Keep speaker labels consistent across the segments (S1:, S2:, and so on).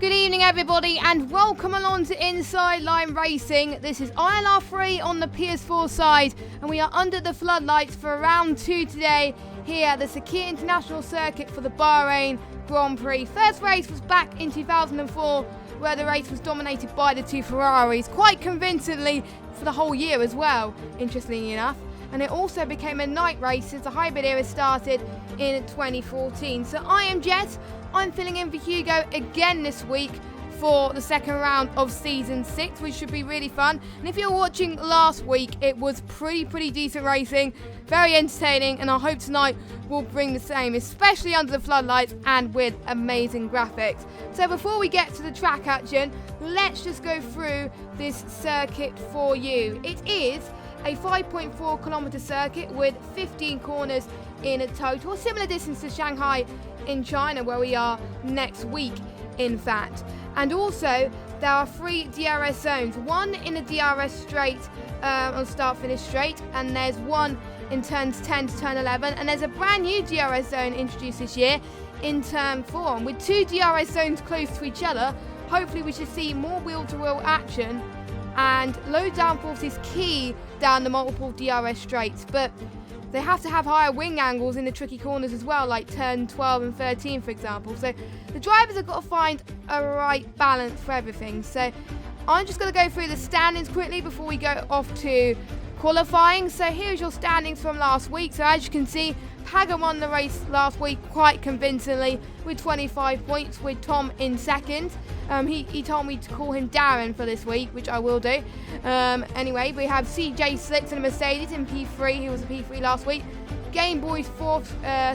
S1: Good evening everybody and welcome along to Inside Line Racing. This is ILR3 on the PS4 side and we are under the floodlights for round 2 today here at the Sakir International Circuit for the Bahrain Grand Prix. First race was back in 2004 where the race was dominated by the two Ferraris quite convincingly for the whole year as well, interestingly enough. And it also became a night race since the hybrid era started in 2014. So I am Jess. I'm filling in for Hugo again this week for the second round of Season 6, which should be really fun. And if you're watching last week, it was pretty decent racing, very entertaining, and I hope tonight will bring the same, especially under the floodlights and with amazing graphics. So before we get to the track action, let's just go through this circuit for you. It is a 5.4 kilometer circuit with 15 corners in a total, a similar distance to Shanghai in China where we are next week in fact. And also there are 3 DRS zones, one in the DRS straight on start finish straight, and there's one in turns 10 to turn 11, and there's a brand new DRS zone introduced this year in turn 4. And with 2 DRS zones close to each other, hopefully we should see more wheel-to-wheel action, and low downforce is key down the multiple DRS straights, but they have to have higher wing angles in the tricky corners as well, like turn 12 and 13 for example. So the drivers have got to find a right balance for everything. So I'm just going to go through the standings quickly before we go off to qualifying. So here's your standings from last week. So as you can see, Paga won the race last week quite convincingly with 25 points, with Tom in second. He told me to call him Darren for this week, which I will do. Anyway, we have CJ Slicks and a Mercedes in P3. He was a P3 last week. Game Boys 4th,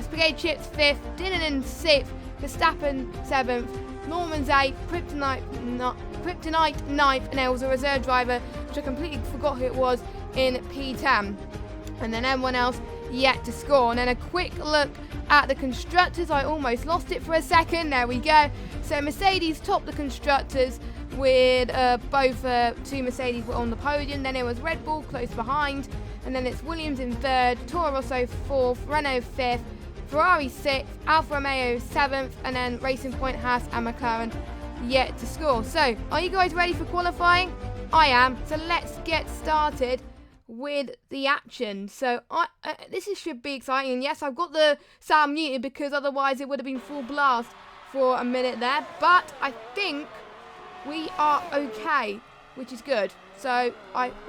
S1: Spaghetti Chips 5th, Dinnan 6th, Verstappen 7th, Norman's 8th, Kryptonite 9th, and there was a reserve driver, which I completely forgot who it was, in P10. And then everyone else yet to score. And then a quick look at the constructors. I almost lost it for a second. There we go. So Mercedes topped the constructors with both 2 Mercedes were on the podium. Then it was Red Bull close behind, and then it's Williams in 3rd, Toro Rosso 4th, Renault 5th, Ferrari 6th, Alfa Romeo 7th, and then Racing Point, Haas and McLaren yet to score. So are you guys ready for qualifying? I am. So let's get started with the action. So this should be exciting. And yes, I've got the sound muted because otherwise it would have been full blast for a minute there, but I think we are okay, which is good. So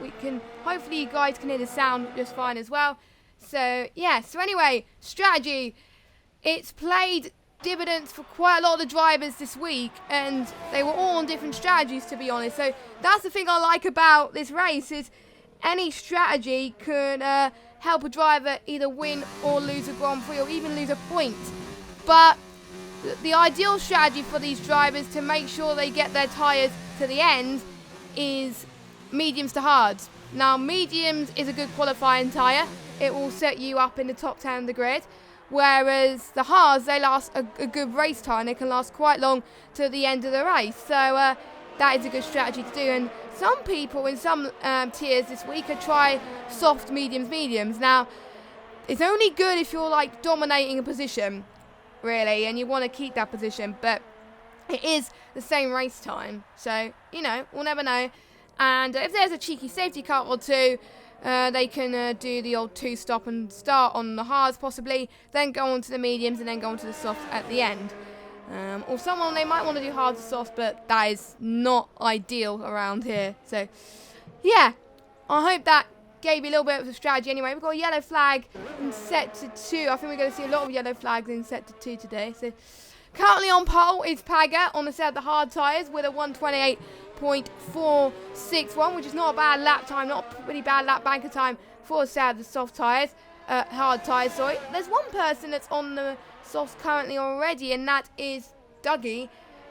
S1: we can, hopefully you guys can hear the sound just fine as well. So yeah, so anyway, strategy, it's played dividends for quite a lot of the drivers this week, and they were all on different strategies, to be honest. So that's the thing I like about this race, is any strategy could help a driver either win or lose a Grand Prix, or even lose a point. But the ideal strategy for these drivers to make sure they get their tyres to the end is mediums to hards. Now, mediums is a good qualifying tyre. It will set you up in the top 10 of the grid. Whereas the hards, they last a good race time. They can last quite long to the end of the race. So that is a good strategy to do. And some people in some tiers this week are try soft mediums. Now, it's only good if you're like dominating a position, really, and you want to keep that position. But it is the same race time, so you know, we'll never know. And if there's a cheeky safety car or two, they can do the old 2-stop and start on the hards possibly, then go on to the mediums and then go on to the softs at the end. Or someone, they might want to do hards or softs, but that is not ideal around here. So yeah, I hope that gave you a little bit of a strategy. Anyway, we've got a yellow flag in set to 2. I think we're going to see a lot of yellow flags in set to 2 today. So currently on pole is Paga on the set of the hard tyres with a 128.461, which is not a bad lap time, not a pretty bad lap banker time for a set of the soft tyres, hard tyres, sorry. There's one person that's on the softs currently already, and that is Dougie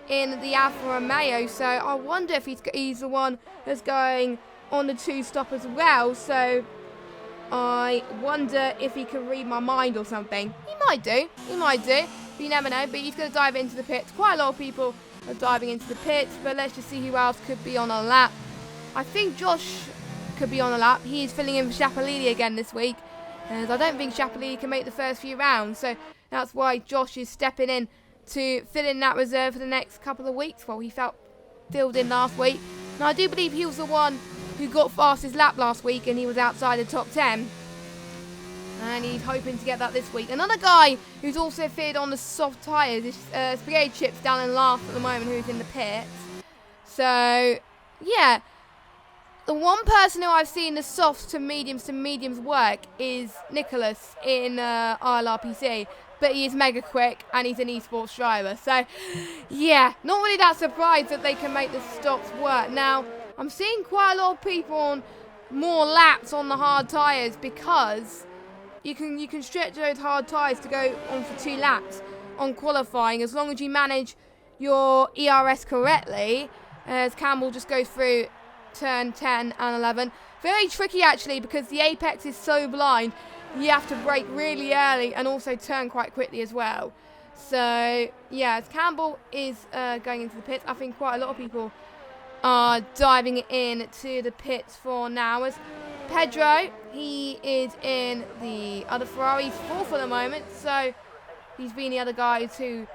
S1: in the Alfa Romeo. So I wonder if he's the one that's going on the 2-stop as well. So I wonder if he can read my mind or something. He might do. But you never know. But he's going to dive into the pits. Quite a lot of people are diving into the pits, but let's just see who else could be on a lap. I think Josh could be on a lap. He is filling in for Sciappellini again this week, as I don't think Sciappellini can make the first few rounds, so that's why Josh is stepping in to fill in that reserve for the next couple of weeks. Well, he filled in last week. Now, I do believe he was the one who got fastest lap last week, and he was outside the top 10. And he's hoping to get that this week. Another guy who's also fitted on the soft tyres is Spaghetti Chips down in last at the moment, who's in the pits. So, yeah. The one person who I've seen the softs to mediums work is Nicholas in ILRPC. But he is mega quick, and he's an esports driver. So, yeah, not really that surprised that they can make the stops work. Now, I'm seeing quite a lot of people on more laps on the hard tyres because you can stretch those hard tyres to go on for 2 laps on qualifying as long as you manage your ERS correctly. As Campbell just goes through turn 10 and 11. Very tricky actually because the apex is so blind. You have to brake really early and also turn quite quickly as well. So, yeah, as Campbell is going into the pits, I think quite a lot of people are diving in to the pits for now. As Pedro, he is in the other Ferrari. He's 4th at the moment, so he's been the other guys who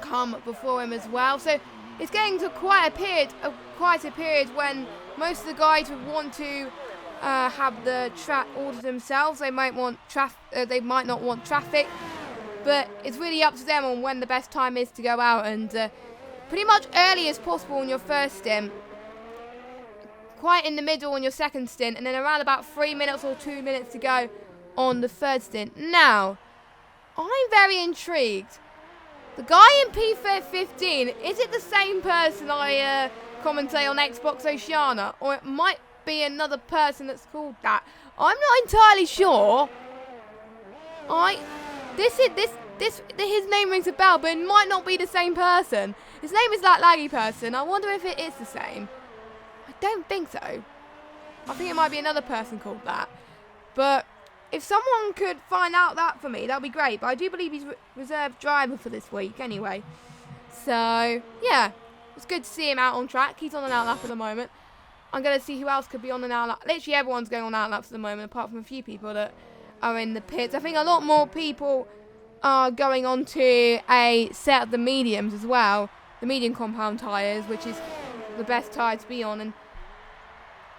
S1: come before him as well. So it's getting to quite a period when most of the guys would want to have the track ordered themselves. They might not want traffic, but it's really up to them on when the best time is to go out, and pretty much early as possible on your first stint, quite in the middle on your second stint, and then around about 3 minutes or 2 minutes to go on the third stint. Now, I'm very intrigued. The guy in P15, is it the same person I commentate on Xbox Oceania, or it might be another person that's called that? I'm not entirely sure. His name rings a bell, but it might not be the same person. His name is that laggy person. I wonder if it is the same. I don't think so. I think it might be another person called that. But if someone could find out that for me, that would be great. But I do believe he's reserve driver for this week anyway. So, yeah. It's good to see him out on track. He's on an outlap at the moment. I'm going to see who else could be on an outlap. Literally everyone's going on outlaps at the moment, apart from a few people that are in the pits. I think a lot more people are going on to a set of the mediums as well. The medium compound tyres, which is the best tyre to be on. And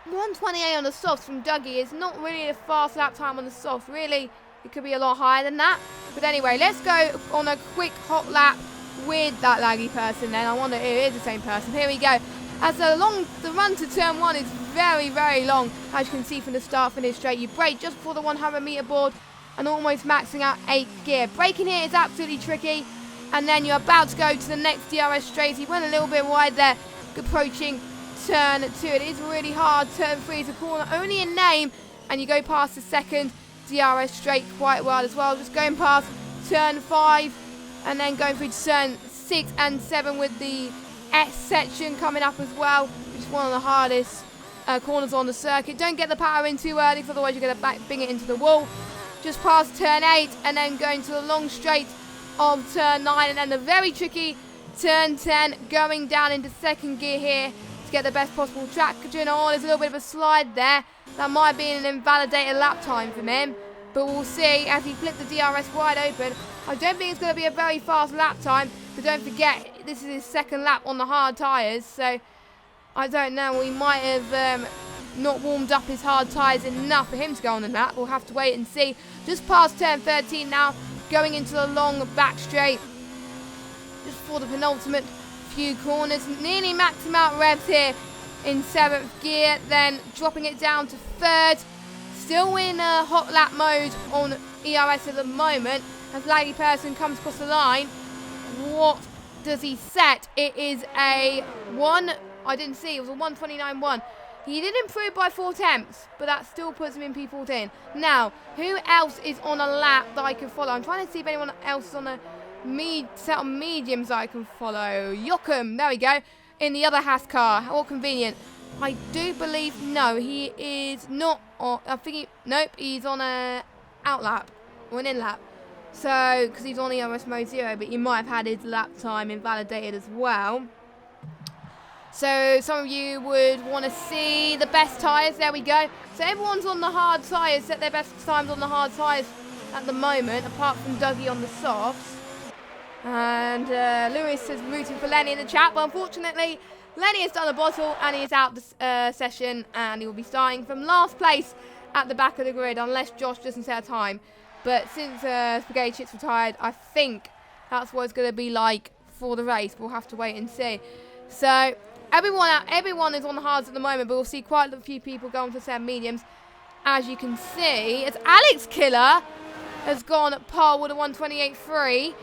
S1: 128 on the softs from Dougie is not really a fast lap time on the soft. Really, it could be a lot higher than that. But anyway, let's go on a quick hot lap with that laggy person then. I wonder if it is the same person. Here we go. As the run to turn 1 is very, very long, as you can see from the start finish straight. You brake just before the 100 metre board and almost maxing out 8th gear. Braking here is absolutely tricky, and then you're about to go to the next DRS straight. He went a little bit wide there, approaching turn 2. It is really hard. Turn 3 is a corner only in name, and you go past the second DRS straight quite well as well. Just going past turn 5 and then going through to turn 6 and 7 with the S section coming up as well, which is one of the hardest corners on the circuit. Don't get the power in too early, because otherwise you're going to bing it into the wall. Just past turn 8 and then going to the long straight of turn 9, and then the very tricky turn 10, going down into second gear here to get the best possible traction on. There's a little bit of a slide there. That might be an invalidated lap time from him, but we'll see as he flipped the DRS wide open. I don't think it's going to be a very fast lap time, but don't forget, this is his second lap on the hard tyres, so I don't know. We might have not warmed up his hard tyres enough for him to go on the lap. We'll have to wait and see. Just past turn 13 now, going into the long back straight, just for the penultimate few corners. Nearly maxing out revs here in 7th gear, then dropping it down to 3rd. Still in hot lap mode on ERS at the moment. As laggy person comes across the line, what does he set? It is a 1. I didn't see. It was a 1:29.1. He did improve by 4 tenths, but that still puts him in P14. Now, who else is on a lap that I can follow? I'm trying to see if anyone else is on a set of mediums that I can follow. Joachim, there we go, in the other Haas car. How convenient. I do believe, no, he is not on, I think nope, he's on a outlap, or an in-lap. So, because he's on ERS mode 0, but he might have had his lap time invalidated as well. So, some of you would want to see the best tyres. There we go. So, everyone's on the hard tyres, set their best times on the hard tyres at the moment, apart from Dougie on the softs. And Lewis is rooting for Lenny in the chat, but unfortunately, Lenny has done a bottle and he is out the session, and he will be starting from last place at the back of the grid unless Josh doesn't set a time. But since Spaghetti Chips retired, I think that's what it's going to be like for the race. We'll have to wait and see. So everyone is on the hards at the moment, but we'll see quite a few people go on to 7 mediums. As you can see, it's Alex Killer has gone at par with a 128.3.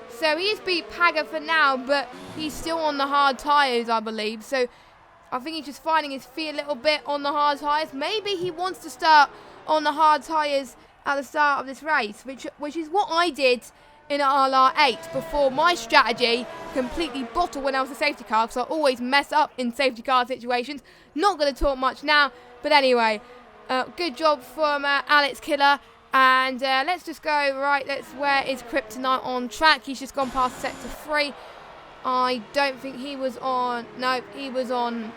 S1: So he's beat Paga for now, but he's still on the hard tyres, I believe. So I think he's just finding his feet a little bit on the hard tyres. Maybe he wants to start on the hard tyres at the start of this race, which is what I did in ILR8 before my strategy completely bottled when I was a safety car, because I always mess up in safety car situations. Not going to talk much now, but anyway, good job from Alex Killer. And let's just go right. Where is Kryptonite on track? He's just gone past sector 3. I don't think he was on. No, he was on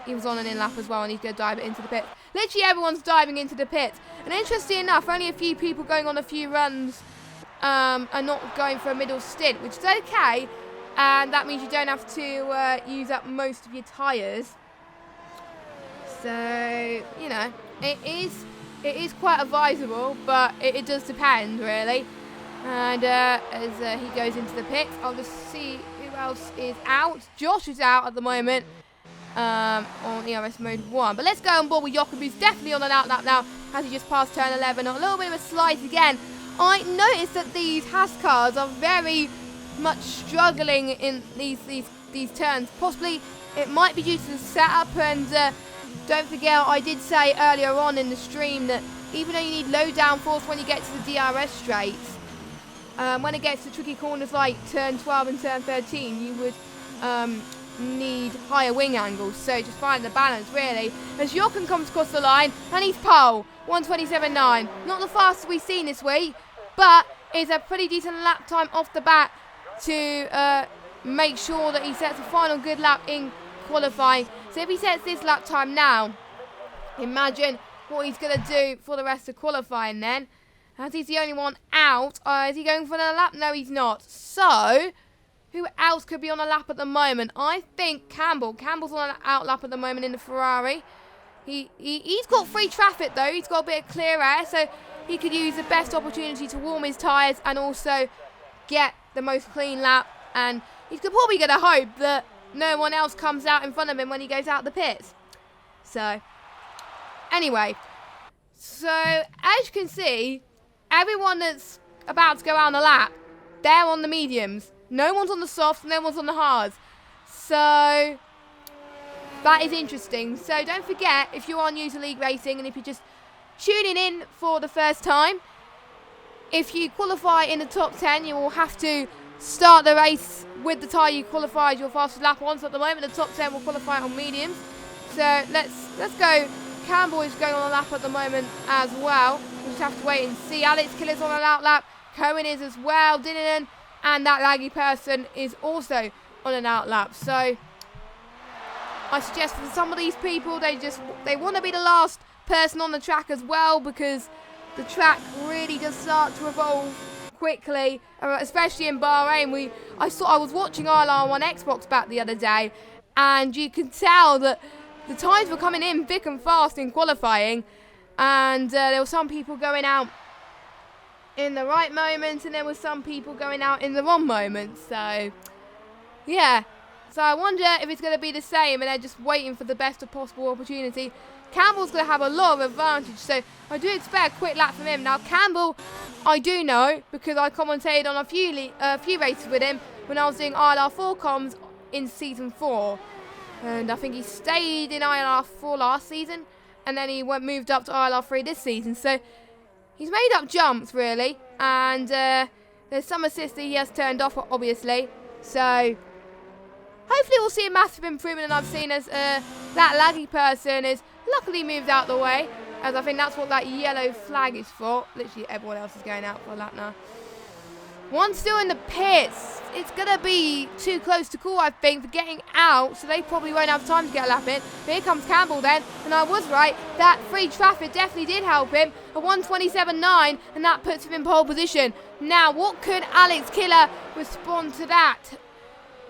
S1: an in-lap as well, and he's going to dive it into the pit. Literally everyone's diving into the pit. And interesting enough, only a few people going on a few runs are not going for a middle stint, which is okay. And that means you don't have to use up most of your tyres. So, you know, it is quite advisable, but it does depend, really. And as he goes into the pits, I'll just see who else is out. Josh is out at the moment on ERS mode 1. But let's go on board with Jochen, who's definitely on an outlap now, as he just passed turn 11. A little bit of a slide again. I noticed that these Haas cars are very much struggling in these turns. Possibly it might be due to the setup, and don't forget, I did say earlier on in the stream that even though you need low downforce when you get to the DRS straights, when it gets to tricky corners like turn 12 and turn 13, you would need higher wing angles. So just find the balance, really. As Jochen comes across the line, and he's pole, 127.9. Not the fastest we've seen this week, but it's a pretty decent lap time off the bat to make sure that he sets a final good lap in qualifying. So if he sets this lap time now, imagine what he's going to do for the rest of qualifying then. As he's the only one out. Is he going for another lap? No, he's not. So, who else could be on a lap at the moment? I think Campbell. Campbell's on an out lap at the moment in the Ferrari. He's got free traffic though. He's got a bit of clear air, so he could use the best opportunity to warm his tyres and also get the most clean lap. And he's probably going to hope that no one else comes out in front of him when he goes out the pits. So, anyway. So, as you can see, everyone that's about to go out on the lap, they're on the mediums. No one's on the softs, no one's on the hards. So, that is interesting. So, don't forget, if you're on User League Racing and if you're just tuning in for the first time, if you qualify in the top 10, you will have to start the race with the tyre you qualified your fastest lap on. So at the moment, the top 10 will qualify on mediums. So let's go. Campbell is going on a lap at the moment as well. We just have to wait and see. Alex Killer's on an out lap. Cohen is as well. Dinanan and that laggy person is also on an out lap. So I suggest for some of these people, they want to be the last person on the track as well, because the track really does start to evolve quickly, especially in Bahrain. I was watching ILR1 Xbox back the other day, and you can tell that the times were coming in thick and fast in qualifying, and there were some people going out in the right moments, and there were some people going out in the wrong moments. So, yeah. So I wonder if it's going to be the same, and they're just waiting for the best of possible opportunity. Campbell's going to have a lot of advantage, so I do expect a quick lap from him. Now, Campbell, I do know, because I commentated on a few races with him when I was doing ILR4 comms in Season 4. And I think he stayed in ILR4 last season, and then he moved up to ILR3 this season. So he's made up jumps, really, and there's some assists that he has turned off, obviously. So hopefully we'll see a massive improvement, and I've seen as that laggy person is luckily moved out the way, as I think that's what that yellow flag is for. Literally everyone else is going out for a lap now. One still in the pits it's going to be too close to call, I think, for getting out, so they probably won't have time to get a lap in. But here comes Campbell then, and I was right, that free traffic definitely did help him, a 1:27.9, and that puts him in pole position. Now, what could Alex Killer respond to that?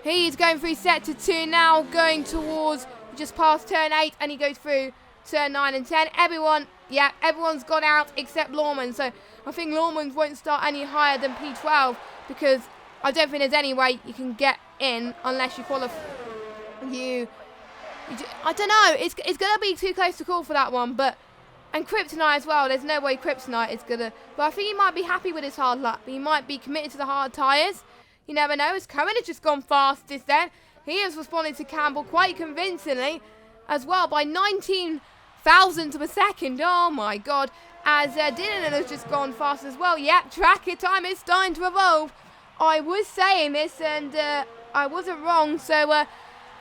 S1: He's going through sector 2 now, going towards just past turn 8, and he goes through turn 9 and 10. Everyone's gone out except Lawman, so I think Lawman won't start any higher than P12, because I don't think there's any way you can get in unless you qualify. I don't know. It's going to be too close to call for that one, and Kryptonite as well. There's no way Kryptonite is going to. But I think he might be happy with his hard lap. He might be committed to the hard tyres. You never know. As Cohen has just gone fastest then. He has responded to Campbell quite convincingly as well by 19 thousandths of a second. Oh my God. As Dylan has just gone fast as well. Yep, track time is starting to evolve. I was saying this and I wasn't wrong. So,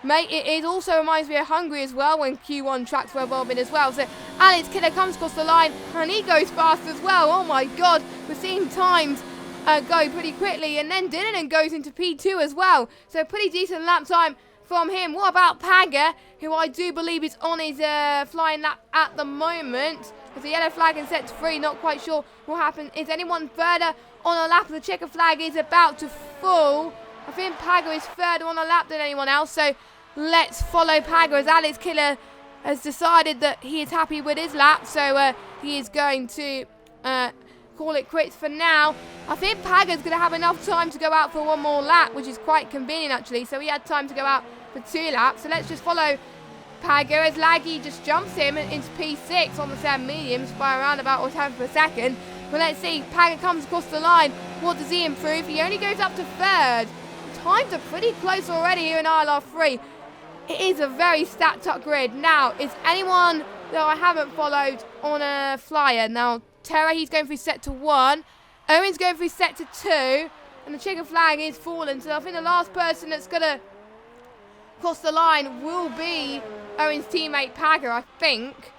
S1: mate, it also reminds me of Hungary as well when Q1 tracks were evolving as well. So Alex Killer comes across the line and he goes fast as well. Oh my God, we're seeing times go pretty quickly. And then Dylan goes into P2 as well. So pretty decent lap time from him. What about Paga, who I do believe is on his flying lap at the moment? There's a yellow flag in sector 3, not quite sure what happened. Is anyone further on a lap? The checker flag is about to fall. I think Paga is further on a lap than anyone else, so let's follow Paga as Alex Killer has decided that he is happy with his lap, so he is going to call it quits for now. I think Paga's going to have enough time to go out for one more lap, which is quite convenient actually, so he had time to go out for 2 laps, so let's just follow Paga as Laggy just jumps him into P6 on the 7 mediums by around about a tenth of a second. But let's see, Paga comes across the line. What does he improve? He only goes up to 3rd. Times are pretty close already here in ILR3. It is a very stacked up grid. Now, is anyone that I haven't followed on a flyer? Now, Terra, he's going through sector 1. Owen's going through sector 2. And the chicken flag is fallen. So I think the last person that's going to cross the line will be Owen's teammate Paga, I think.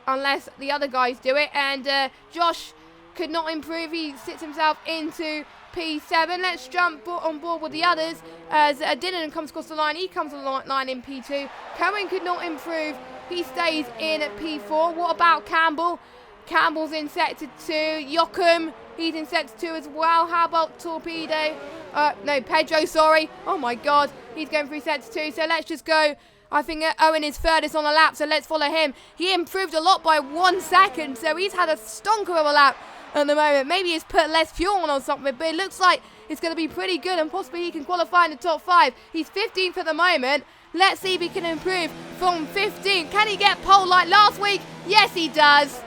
S1: Unless the other guys do it. And Josh could not improve. He sits himself into P7. Let's jump on board with the others as Dylan comes across the line. He comes on the line in P2. Cohen could not improve. He stays in at P4. What about Campbell? Campbell's in sector 2. Joachim, he's in sector 2 as well. How about Torpedo? Pedro, sorry. Oh my God. He's going through sector 2. So let's just go. I think Owen is furthest on the lap, so let's follow him. He improved a lot by 1 second, so he's had a stonker of a lap at the moment. Maybe he's put less fuel on or something, but it looks like it's going to be pretty good and possibly he can qualify in the top 5. He's 15th at the moment. Let's see if he can improve from 15th. Can he get pole like last week? Yes, he does.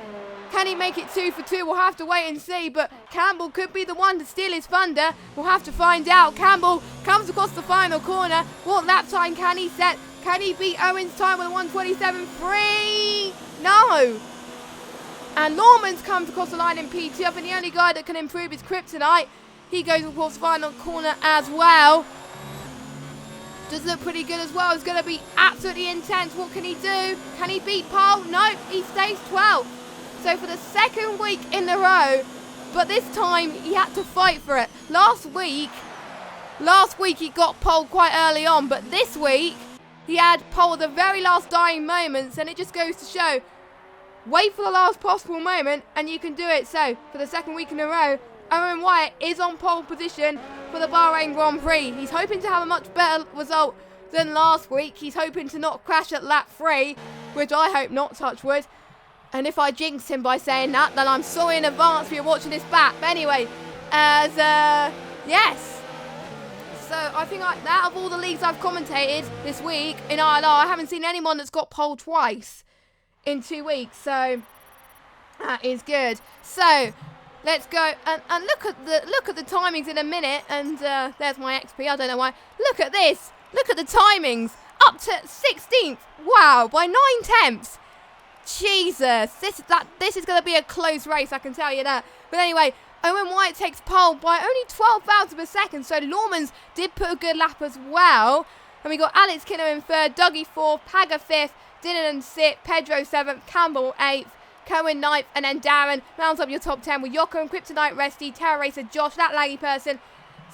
S1: Can he make it 2 for 2? We'll have to wait and see, but Campbell could be the one to steal his thunder. We'll have to find out. Campbell comes across the final corner. What lap time can he set? Can he beat Owen's time with a 1:27.3? No. And Norman's comes across the line in P2. I think the only guy that can improve is Kryptonite. He goes across the final corner as well. Does look pretty good as well. It's going to be absolutely intense. What can he do? Can he beat Paul? No, he stays 12th. So for the 2nd week in a row, but this time he had to fight for it. Last week he got pole quite early on, but this week he had pole at the very last dying moments, and it just goes to show, wait for the last possible moment and you can do it. So for the 2nd week in a row, Owen Wyatt is on pole position for the Bahrain Grand Prix. He's hoping to have a much better result than last week. He's hoping to not crash at lap 3, which I hope not, touch wood. And if I jinxed him by saying that, then I'm sorry in advance for you watching this back. But anyway, yes. So I think out of all the leagues I've commentated this week in ILR, I haven't seen anyone that's got pole twice in 2 weeks. So that is good. So let's go and look at the timings in a minute. And there's my XP. I don't know why. Look at this. Look at the timings. Up to 16th. Wow, by 9 tenths. Jesus, this is going to be a close race, I can tell you that. But anyway, Owen Wyatt takes pole by only 12 thousandths of a second, so Lawmans did put a good lap as well. And we got Alex Kinner in 3rd, Dougie 4th, Paga 5th, Dylan 6th, Pedro 7th, Campbell 8th, Cohen 9th, and then Darren rounds up your top 10 with Yoko and Kryptonite, Resty, Terra Racer, Josh, that laggy person,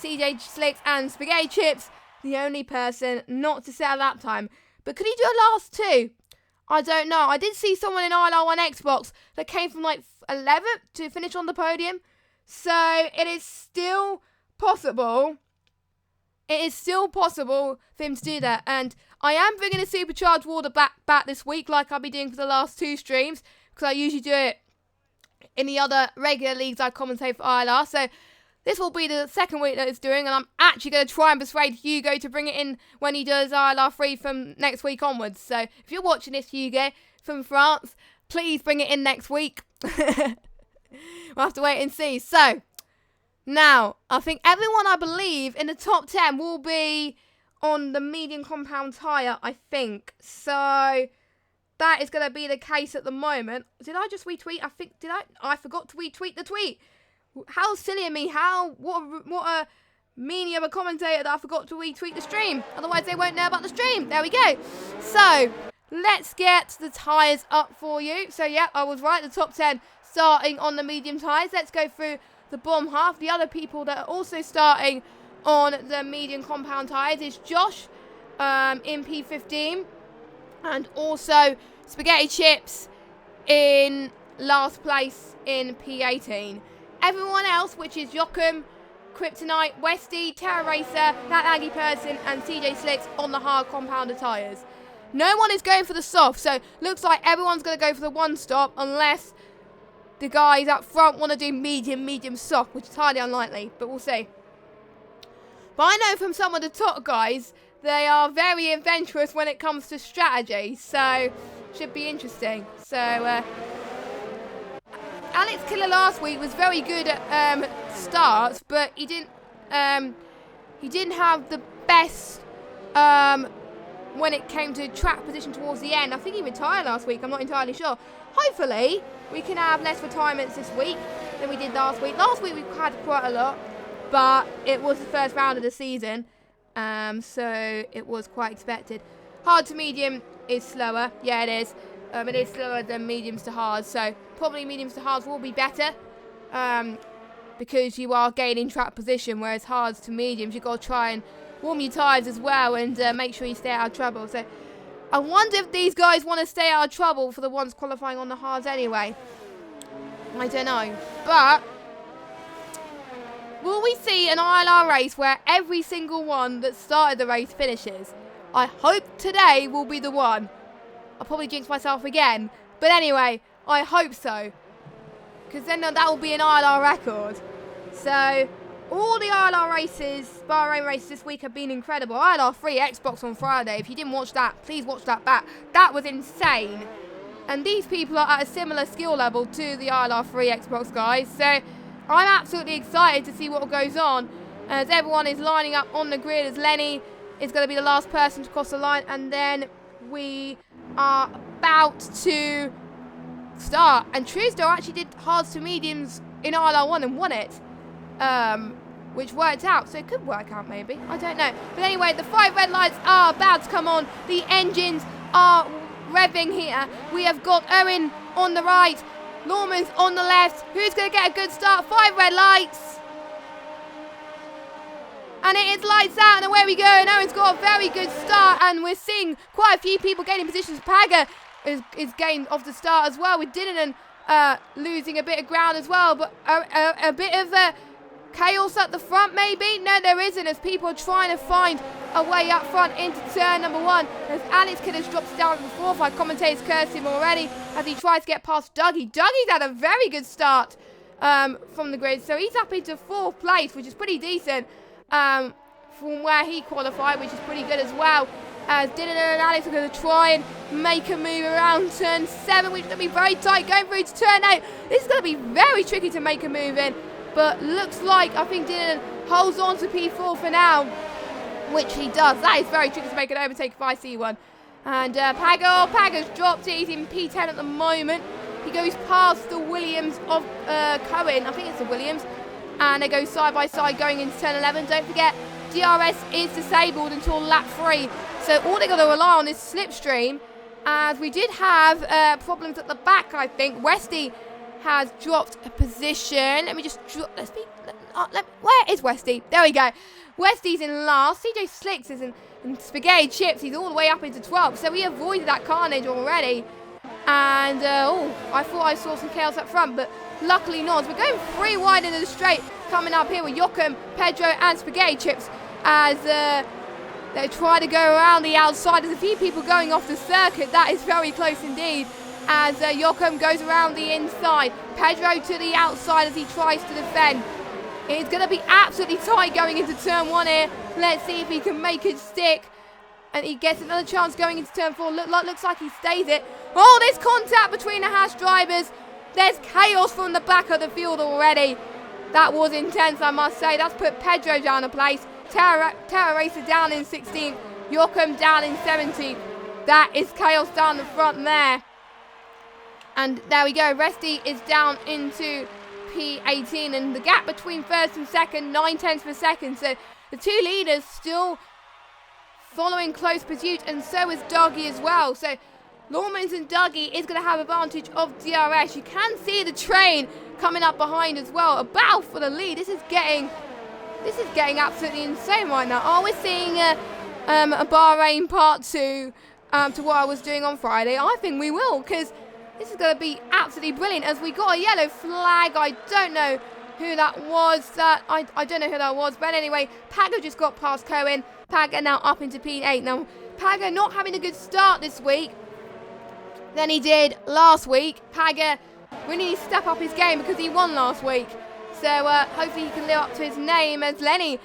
S1: CJ Slicks and Spaghetti Chips, the only person not to set a lap time. But could he do a last 2? I don't know. I did see someone in ILR1 Xbox that came from like 11th to finish on the podium. So it is still possible. It is still possible for him to do that. And I am bringing a supercharged water back this week, like I'll be doing for the last 2 streams, because I usually do it in the other regular leagues I commentate for ILR. So this will be the second week that it's doing, and I'm actually going to try and persuade Hugo to bring it in when he does ILR3 from next week onwards. So if you're watching this, Hugo, from France, please bring it in next week. We'll have to wait and see. So, now, I think everyone, I believe, in the top 10 will be on the medium compound tyre, I think. So, that is going to be the case at the moment. Did I just retweet? I forgot to retweet the tweet. How silly of me. What a meanie of a commentator that I forgot to retweet the stream. Otherwise, they won't know about the stream. There we go. So, let's get the tyres up for you. So, yeah, I was right. The top 10 starting on the medium tyres. Let's go through the bottom half. The other people that are also starting on the medium compound tyres is Josh in P15. And also Spaghetti Chips in last place in P18. Everyone else, which is Joachim, Kryptonite, Westy, Terra Racer, That Aggie Person, and CJ Slicks on the hard compounder tyres. No one is going for the soft, so looks like everyone's going to go for the one stop unless the guys up front want to do medium, soft, which is highly unlikely, but we'll see. But I know from some of the top guys, they are very adventurous when it comes to strategy, so should be interesting. So, Alex Killer last week was very good at starts, but he didn't have the best when it came to track position towards the end. I think he retired last week. I'm not entirely sure. Hopefully, we can have less retirements this week than we did last week. Last week we had quite a lot, but it was the first round of the season, so it was quite expected. Hard to medium is slower. Yeah, it is. It is slower than mediums to hards, so probably mediums to hards will be better because you are gaining track position, whereas hards to mediums, you've got to try and warm your tyres as well and make sure you stay out of trouble. So I wonder if these guys want to stay out of trouble for the ones qualifying on the hards anyway. I don't know. But will we see an ILR race where every single one that started the race finishes? I hope today will be the one. I'll probably jinx myself again. But anyway, I hope so. Because then that will be an ILR record. So, all the ILR races, Bahrain races this week have been incredible. ILR3 Xbox on Friday. If you didn't watch that, please watch that back. That was insane. And these people are at a similar skill level to the ILR3 Xbox guys. So, I'm absolutely excited to see what goes on. As everyone is lining up on the grid, as Lenny is going to be the last person to cross the line. And then we are about to start. And Truesdale actually did hards to mediums in ILR1 and won it. Which worked out, so it could work out maybe, I don't know. But anyway, the 5 red lights are about to come on. The engines are revving here. We have got Owen on the right, Norman's on the left. Who's going to get a good start? 5 red lights. And it is lights out, and away we go. And Owen's got a very good start, and we're seeing quite a few people gaining positions. Paga is gained off the start as well, with Dylan losing a bit of ground as well, but a bit of chaos at the front maybe? No, there isn't, as people are trying to find a way up front into turn number 1. As Alex Kidder's drops down to the 4th. Our commentators curse him already as he tries to get past Dougie. Dougie's had a very good start from the grid, so he's up into 4th place, which is pretty decent from where he qualified, which is pretty good as well. As Dylan and Alex are going to try and make a move around turn 7, which is going to be very tight, going through to turn 8. This is going to be very tricky to make a move in. But looks like, I think Dylan holds on to P4 for now, which he does. That is very tricky to make an overtake if I see one. And Paga's dropped it. He's in P10 at the moment. He goes past the Williams of Cohen. I think it's the Williams. And they go side by side going into turn 11. Don't forget, DRS is disabled until lap 3. So all they've got to rely on is slipstream. As we did have problems at the back, I think. Westy has dropped a position. Let me just drop. Where is Westy? There we go. Westy's in last. CJ Slicks is in Spaghetti Chips. He's all the way up into 12th. So we avoided that carnage already. And, I thought I saw some chaos up front, but luckily not. We're going 3 wide into the straight, coming up here with Joachim, Pedro, and Spaghetti Chips as they try to go around the outside. There's a few people going off the circuit. That is very close indeed. As Joachim goes around the inside. Pedro to the outside as he tries to defend. It's going to be absolutely tight going into turn 1 here. Let's see if he can make it stick. And he gets another chance going into turn 4. Looks like he stays it. Oh, there's contact between the Haas drivers. There's chaos from the back of the field already. That was intense, I must say. That's put Pedro down a place. Terra Racer down in 16th. Joachim down in 17th. That is chaos down the front there. And there we go. Resty is down into P18. And the gap between first and second, 9/10 per second. So the 2 leaders still following close pursuit. And so is Dougie as well. So Lawmans and Dougie is going to have advantage of DRS. You can see the train coming up behind as well. A battle for the lead. This is getting absolutely insane right now. Oh, we're seeing a Bahrain part 2 to what I was doing on Friday. I think we will, because this is going to be absolutely brilliant as we got a yellow flag. I don't know who that was. I don't know who that was. But anyway, Pago just got past Cohen. Pago now up into P8. Now, Pago not having a good start this week than he did last week. Pago really needs to step up his game because he won last week. So hopefully he can live up to his name as Lenny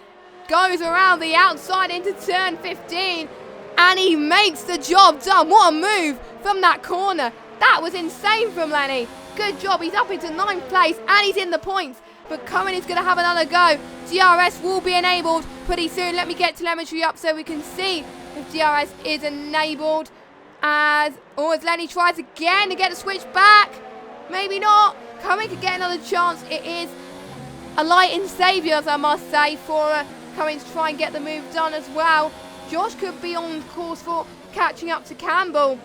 S1: goes around the outside into turn 15. And he makes the job done. What a move from that corner. That was insane from Lenny. Good job. He's up into 9th place and he's in the points. But Cohen is going to have another go. DRS will be enabled pretty soon. Let me get telemetry up so we can see if DRS is enabled. As Lenny tries again to get the switch back. Maybe not. Cohen could get another chance. It is a light in saviours, I must say, for Cohen to try and get the move done as well. Josh could be on course for catching up to Campbell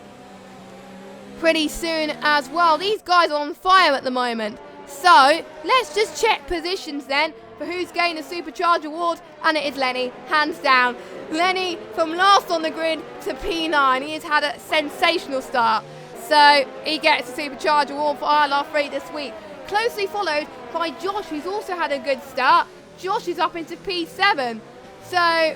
S1: pretty soon as well. These guys are on fire at the moment. So let's just check positions then for who's gained a Supercharge award, and it is Lenny, hands down. Lenny from last on the grid to P9. He has had a sensational start. So he gets a Supercharge award for ILR3 this week. Closely followed by Josh, who's also had a good start. Josh is up into P7. So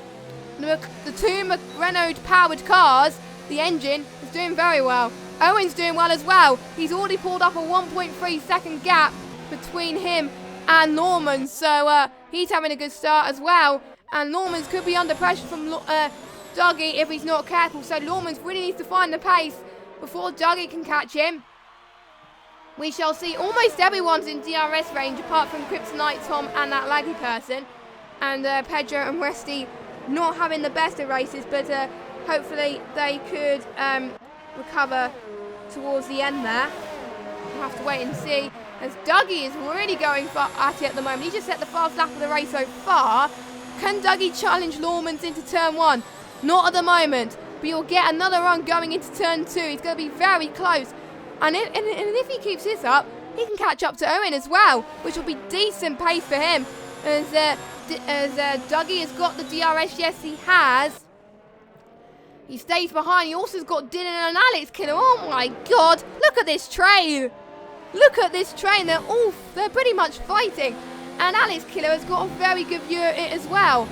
S1: the 2 Renault powered cars, the engine is doing very well. Owen's doing well as well. He's already pulled up a 1.3 second gap between him and Norman. So he's having a good start as well. And Norman's could be under pressure from Dougie if he's not careful. So Norman's really needs to find the pace before Dougie can catch him. We shall see. Almost everyone's in DRS range apart from Kryptonite, Tom, and that laggy person. And Pedro and Resty not having the best of races, but hopefully they could recover towards the end there. We'll have to wait and see, as Dougie is really going at it at the moment. He just set the fast lap of the race so far. Can Dougie challenge Lawmans into turn 1? Not at the moment, but you'll get another run going into turn 2. He's going to be very close. And if he keeps this up, he can catch up to Owen as well, which will be decent pace for him. As Dougie has got the DRS, yes he has. He stays behind. He also has got Dylan and Alex Killer. Oh my God! Look at this train. Look at this train. They're pretty much fighting. And Alex Killer has got a very good view of it as well,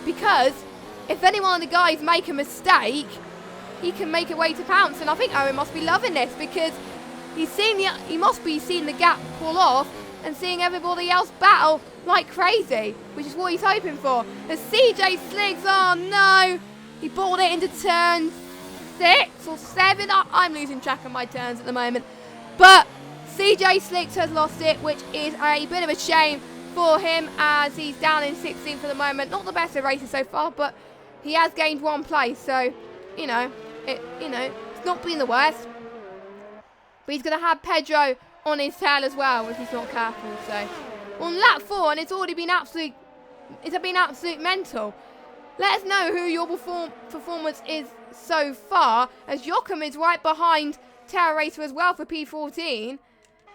S1: because if any one of the guys make a mistake, he can make a way to pounce. And I think Owen must be loving this, because he must be seeing the gap pull off and seeing everybody else battle like crazy, which is what he's hoping for. The CJ Slicks, oh no! He brought it into turn 6 or 7. I'm losing track of my turns at the moment. But CJ Slicks has lost it, which is a bit of a shame for him, as he's down in 16th for the moment. Not the best of races so far, but he has gained 1 place. So, it's not been the worst. But he's going to have Pedro on his tail as well if he's not careful. So, on lap 4, and it's been absolute mental. Let us know who your performance is so far, as Joachim is right behind Terra Racer as well for P14.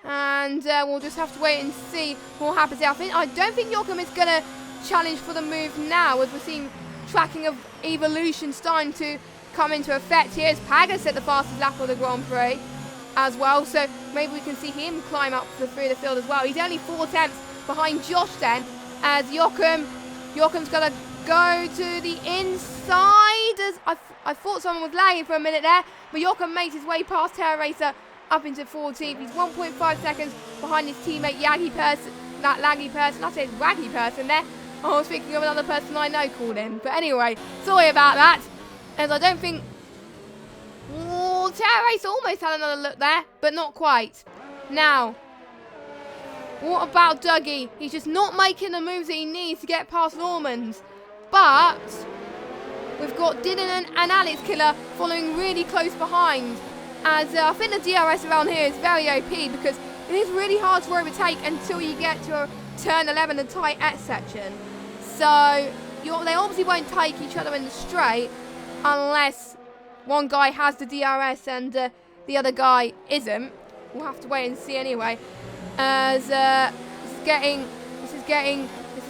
S1: And we'll just have to wait and see what happens here. I don't think Joachim is going to challenge for the move now, as we're seeing tracking of evolution starting to come into effect. Here's Paga set the fastest lap of the Grand Prix as well, so maybe we can see him climb up through the field as well. He's only 4 tenths behind Josh then, as Joachim's going to go to the inside. As I thought someone was lagging for a minute there, but Joachim makes his way past Terra Racer up into 14th. He's 1.5 seconds behind his teammate Yagi person. That laggy person, I said waggy person there. I was thinking of another person I know called him. But anyway, sorry about that. As I don't think... Oh, Terra Racer almost had another look there, but not quite. Now, what about Dougie? He's just not making the moves that he needs to get past Normans. But we've got Dylan and Alex Killer following really close behind. As I think the DRS around here is very OP, because it is really hard to overtake until you get to turn 11, the tight S section. So they obviously won't take each other in the straight unless one guy has the DRS and the other guy isn't. We'll have to wait and see anyway. As this is getting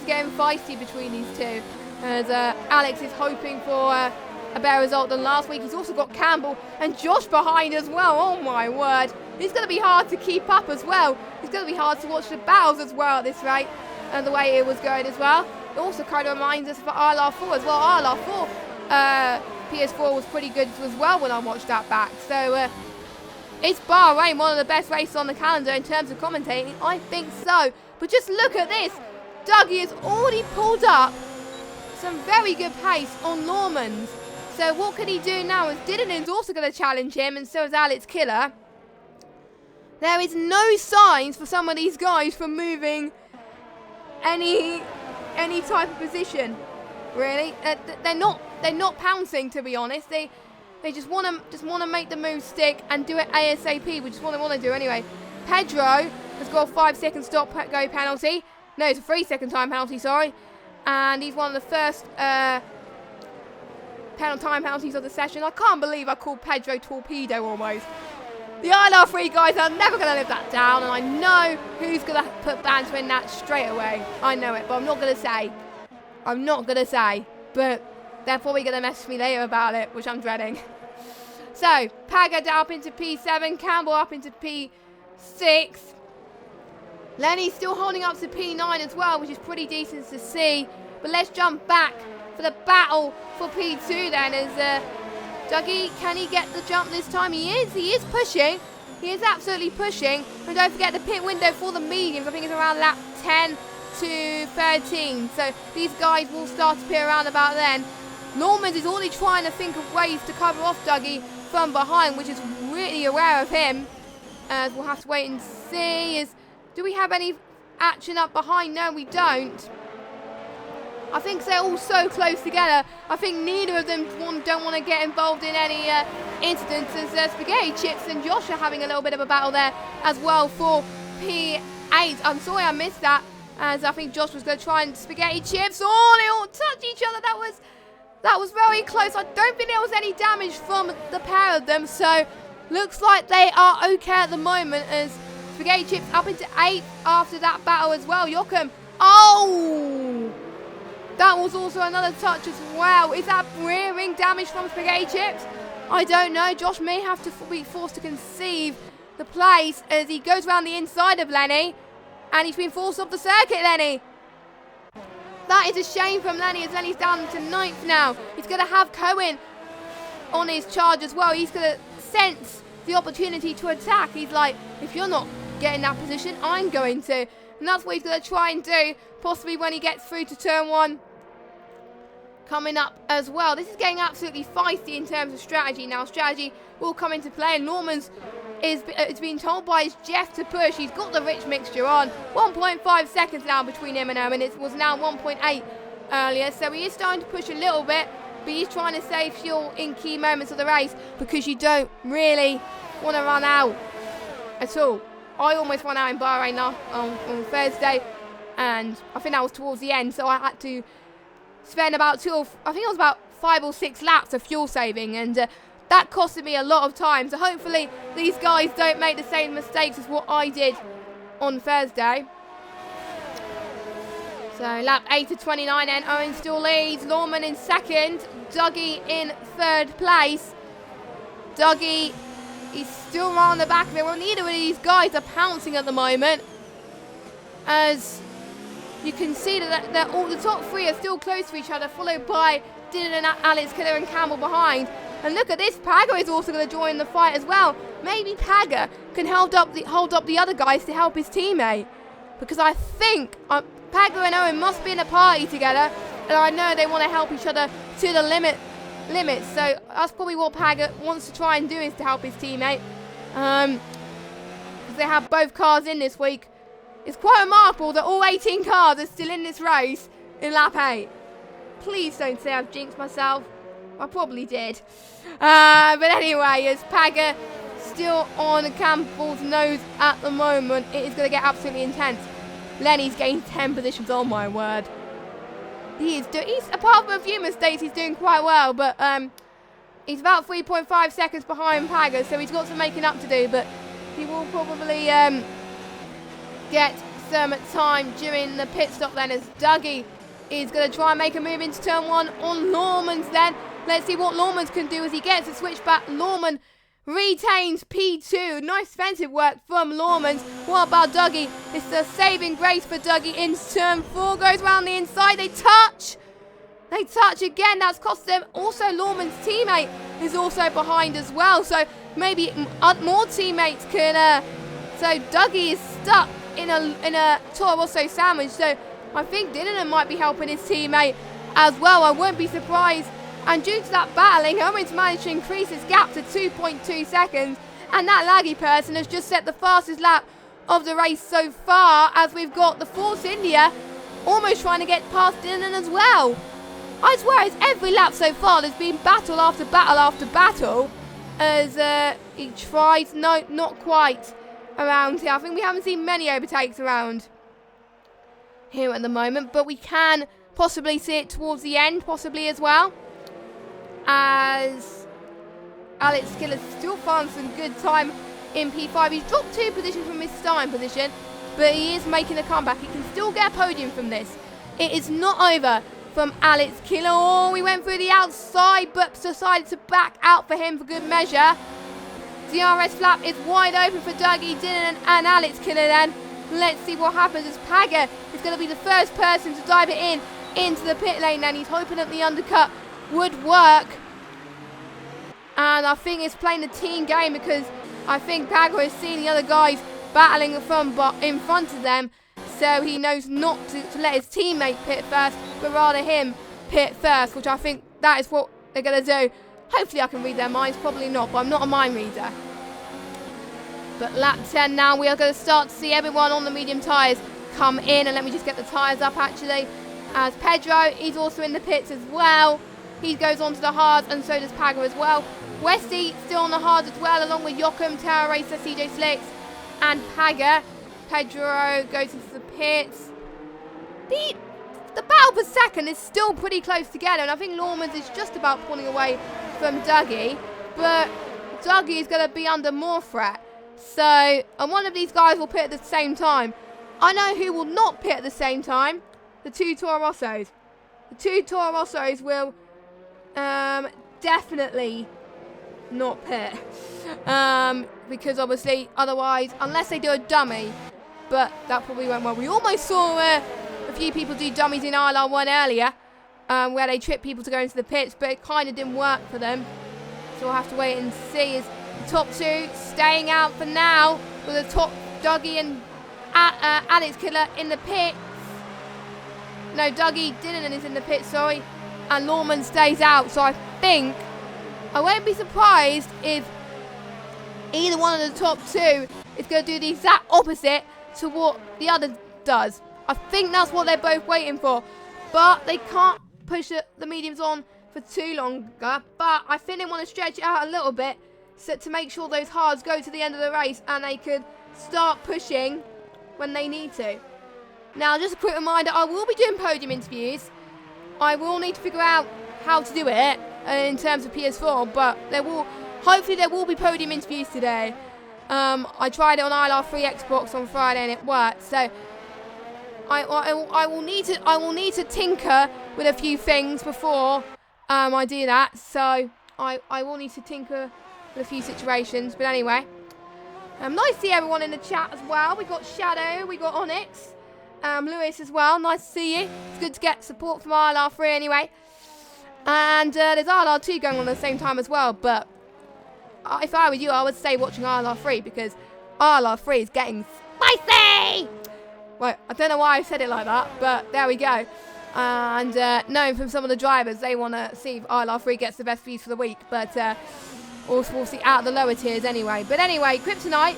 S1: feisty between these two. As Alex is hoping for a better result than last week. He's also got Campbell and Josh behind as well. Oh my word. It's going to be hard to keep up as well. It's going to be hard to watch the battles as well at this rate. And the way it was going as well. It also kind of reminds us of ILR4 as well. ILR4 PS4 was pretty good as well when I watched that back. So it's Bahrain, one of the best races on the calendar in terms of commentating. I think so. But just look at this. Dougie has already pulled up some very good pace on Normans. So what can he do now? As Dylan's also going to challenge him, and so is Alex Killer. There is no signs for some of these guys from moving any type of position. Really, they're not pouncing, to be honest. They just want to make the move stick and do it ASAP, which is what they want to do anyway. Pedro has got a 5-second stop go penalty. No, it's a 3-second time penalty. Sorry, and he's one of the first time penalties of the session. I can't believe I called Pedro Torpedo almost. The ILR3 guys are never going to live that down, and I know who's going to put banter in that straight away. I know it, but I'm not going to say. But they're probably going to message me later about it, which I'm dreading. So, Paga up into P7, Campbell up into P6. Lenny's still holding up to P9 as well, which is pretty decent to see. But let's jump back for the battle for P2 then, as Dougie, can he get the jump this time? He is pushing. He is absolutely pushing. And don't forget the pit window for the mediums. I think it's around lap 10 to 13. So these guys will start to pit around about then. Normans is already trying to think of ways to cover off Dougie from behind, which is really aware of him. We'll have to wait and see. Do we have any action up behind? No, we don't. I think they're all so close together. I think neither of them don't want to get involved in any incidents, as Spaghetti Chips and Josh are having a little bit of a battle there as well for P8. I'm sorry I missed that, as I think Josh was going to try and Spaghetti Chips. Oh, they all touch each other. That was very close. I don't think there was any damage from the pair of them, so looks like they are okay at the moment, as Spaghetti Chips up into 8th after that battle as well. Joachim. Oh! That was also another touch as well. Is that rear ring damage from Spaghetti Chips? I don't know. Josh may have to be forced to concede the place as he goes around the inside of Lenny. And he's been forced off the circuit, Lenny. That is a shame from Lenny, as Lenny's down to 9th now. He's going to have Cohen on his charge as well. He's going to sense the opportunity to attack. He's like, if you're not getting that position, I'm going to. And that's what he's going to try and do, possibly when he gets through to turn 1. Coming up as well. This is getting absolutely feisty in terms of strategy. Now, strategy will come into play, and Norman's is being told by his Jeff to push. He's got the rich mixture on. 1.5 seconds now between him and Owen. It was now 1.8 earlier, so he is starting to push a little bit, but he's trying to save fuel in key moments of the race, because you don't really want to run out at all. I almost ran out in Bahrain on Thursday, and I think that was towards the end, so I had to spend about 5 or 6 laps of fuel saving, and that costed me a lot of time. So hopefully these guys don't make the same mistakes as what I did on Thursday. So lap 8 to 29 and Owen still leads. Lawman in second. Dougie in third place. Dougie is still right on the back of it. Well, neither of these guys are pouncing at the moment. As you can see that all the top three are still close to each other, followed by Dylan and Alex Killer and Campbell behind. And look at this, Paga is also going to join the fight as well. Maybe Paga can hold up the other guys to help his teammate. Because I think Paga and Owen must be in a party together, and I know they want to help each other to the limit. So that's probably what Paga wants to try and do, is to help his teammate. Because they have both cars in this week. It's quite remarkable that all 18 cars are still in this race in lap 8. Please don't say I've jinxed myself. I probably did. But anyway, as Paga still on Campbell's nose at the moment, it is going to get absolutely intense. Lenny's gained 10 positions, oh my word. He's apart from a few mistakes, he's doing quite well, but he's about 3.5 seconds behind Paga, so he's got some making up to do, but he will probably get some time during the pit stop then, as Dougie is going to try and make a move into turn 1 on Lawman's then. Let's see what Lawman's can do as he gets a switch back. Lawman retains P2. Nice defensive work from Lawman's. What about Dougie? It's the saving grace for Dougie in turn 4. Goes around the inside. They touch. They touch again. That's cost them. Also, Lawman's teammate is also behind as well. So maybe more teammates can... so Dougie is stuck in a Toro Rosso sandwich. So I think Dylan might be helping his teammate as well. I won't be surprised. And due to that battling, Owen's managed to increase his gap to 2.2 seconds. And that laggy person has just set the fastest lap of the race so far, as we've got the Force India almost trying to get past Dylan as well. I swear, it's every lap so far there's been battle after battle after battle. As he tries, no, not quite around here. I think we haven't seen many overtakes around here at the moment, but we can possibly see it towards the end, possibly as well. As Alex Killer still finds some good time in P5. He's dropped 2 positions from his starting position, but he is making a comeback. He can still get a podium from this. It is not over from Alex Killer. Oh, we went through the outside, but decided to back out for him for good measure. DRS flap is wide open for Dougie, Dylan and Alex Killer then. Let's see what happens, as Paga is going to be the first person to dive it into the pit lane, and he's hoping that the undercut would work. And I think it's playing the team game, because I think Paga has seen the other guys battling from in front of them, so he knows not to let his teammate pit first, but rather him pit first, which I think that is what they're going to do. Hopefully I can read their minds, probably not, but I'm not a mind reader. But lap 10 now, we are going to start to see everyone on the medium tyres come in, and let me just get the tyres up actually, as Pedro, he's also in the pits as well. He goes on to the hards, and so does Paga as well. Westy still on the hards as well, along with Joachim, Terra Racer, CJ Slicks, and Paga. Pedro goes into the pits. The battle per second is still pretty close together, and I think Lawman's is just about pulling away from Dougie, but Dougie is going to be under more threat. So, and one of these guys will pit at the same time. I know who will not pit at the same time. The 2 Toro Rossos. The 2 Toro Rossos will definitely not pit. Because obviously, otherwise, unless they do a dummy, but that probably won't work. We almost saw a few people do dummies in ILR1 earlier, where they tripped people to go into the pits, but it kind of didn't work for them. So we'll have to wait and see. As the top 2 staying out for now, with the top Dougie and Alex Killer in the pits. No, Dougie Dylan is in the pit, sorry, and Lawman stays out. So I think I won't be surprised if either one of the top 2 is going to do the exact opposite to what the other does. I think that's what they're both waiting for, but they can't push the mediums on for too longer. But I think they want to stretch it out a little bit, so to make sure those hards go to the end of the race and they could start pushing when they need to. Now, just a quick reminder, I will be doing podium interviews. I will need to figure out how to do it, in terms of PS4, but hopefully there will be podium interviews today. I tried it on ILR3 Xbox on Friday and it worked, so I will need to tinker with a few things before I do that. So I will need to tinker with a few situations. But anyway, nice to see everyone in the chat as well. We got Shadow, we got Onyx, Lewis as well. Nice to see you. It's good to get support from ILR3 anyway. And there's ILR2 going on at the same time as well. But if I were you, I would say watching ILR3 because ILR3 is getting spicy. Right, I don't know why I said it like that, but there we go. And knowing from some of the drivers, they want to see if ILR3 gets the best views for the week. But also we'll see out of the lower tiers anyway. But anyway, Kryptonite,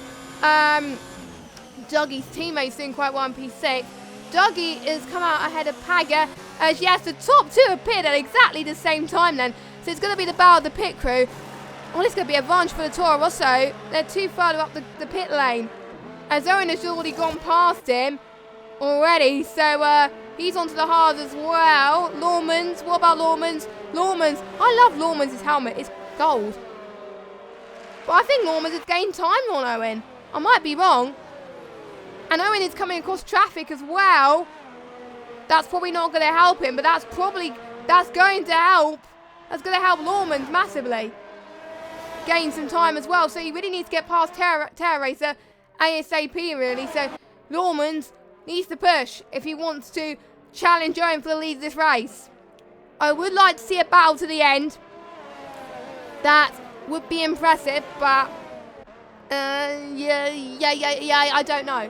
S1: Dougie's teammate's doing quite well in P6. Dougie has come out ahead of Paga, as yes, the top two appeared at exactly the same time then. So it's going to be the battle of the pit crew. Well, it's going to be a advantage for the Toro Rosso. They're too further up the pit lane, as Owen has already gone past him already. So he's onto the hard as well. Lawmans, what about Lawmans? Lawmans, I love Lawmans' helmet. It's gold. But I think Lawmans has gained time on Owen. I might be wrong. And Owen is coming across traffic as well. That's probably not going to help him, but that's going to help. That's going to help Lawmans massively. Gain some time as well. So he really needs to get past Terra Racer ASAP really. So Lawmans needs to push if he wants to challenge Owen for the lead of this race. I would like to see a battle to the end. That would be impressive, but yeah, I don't know.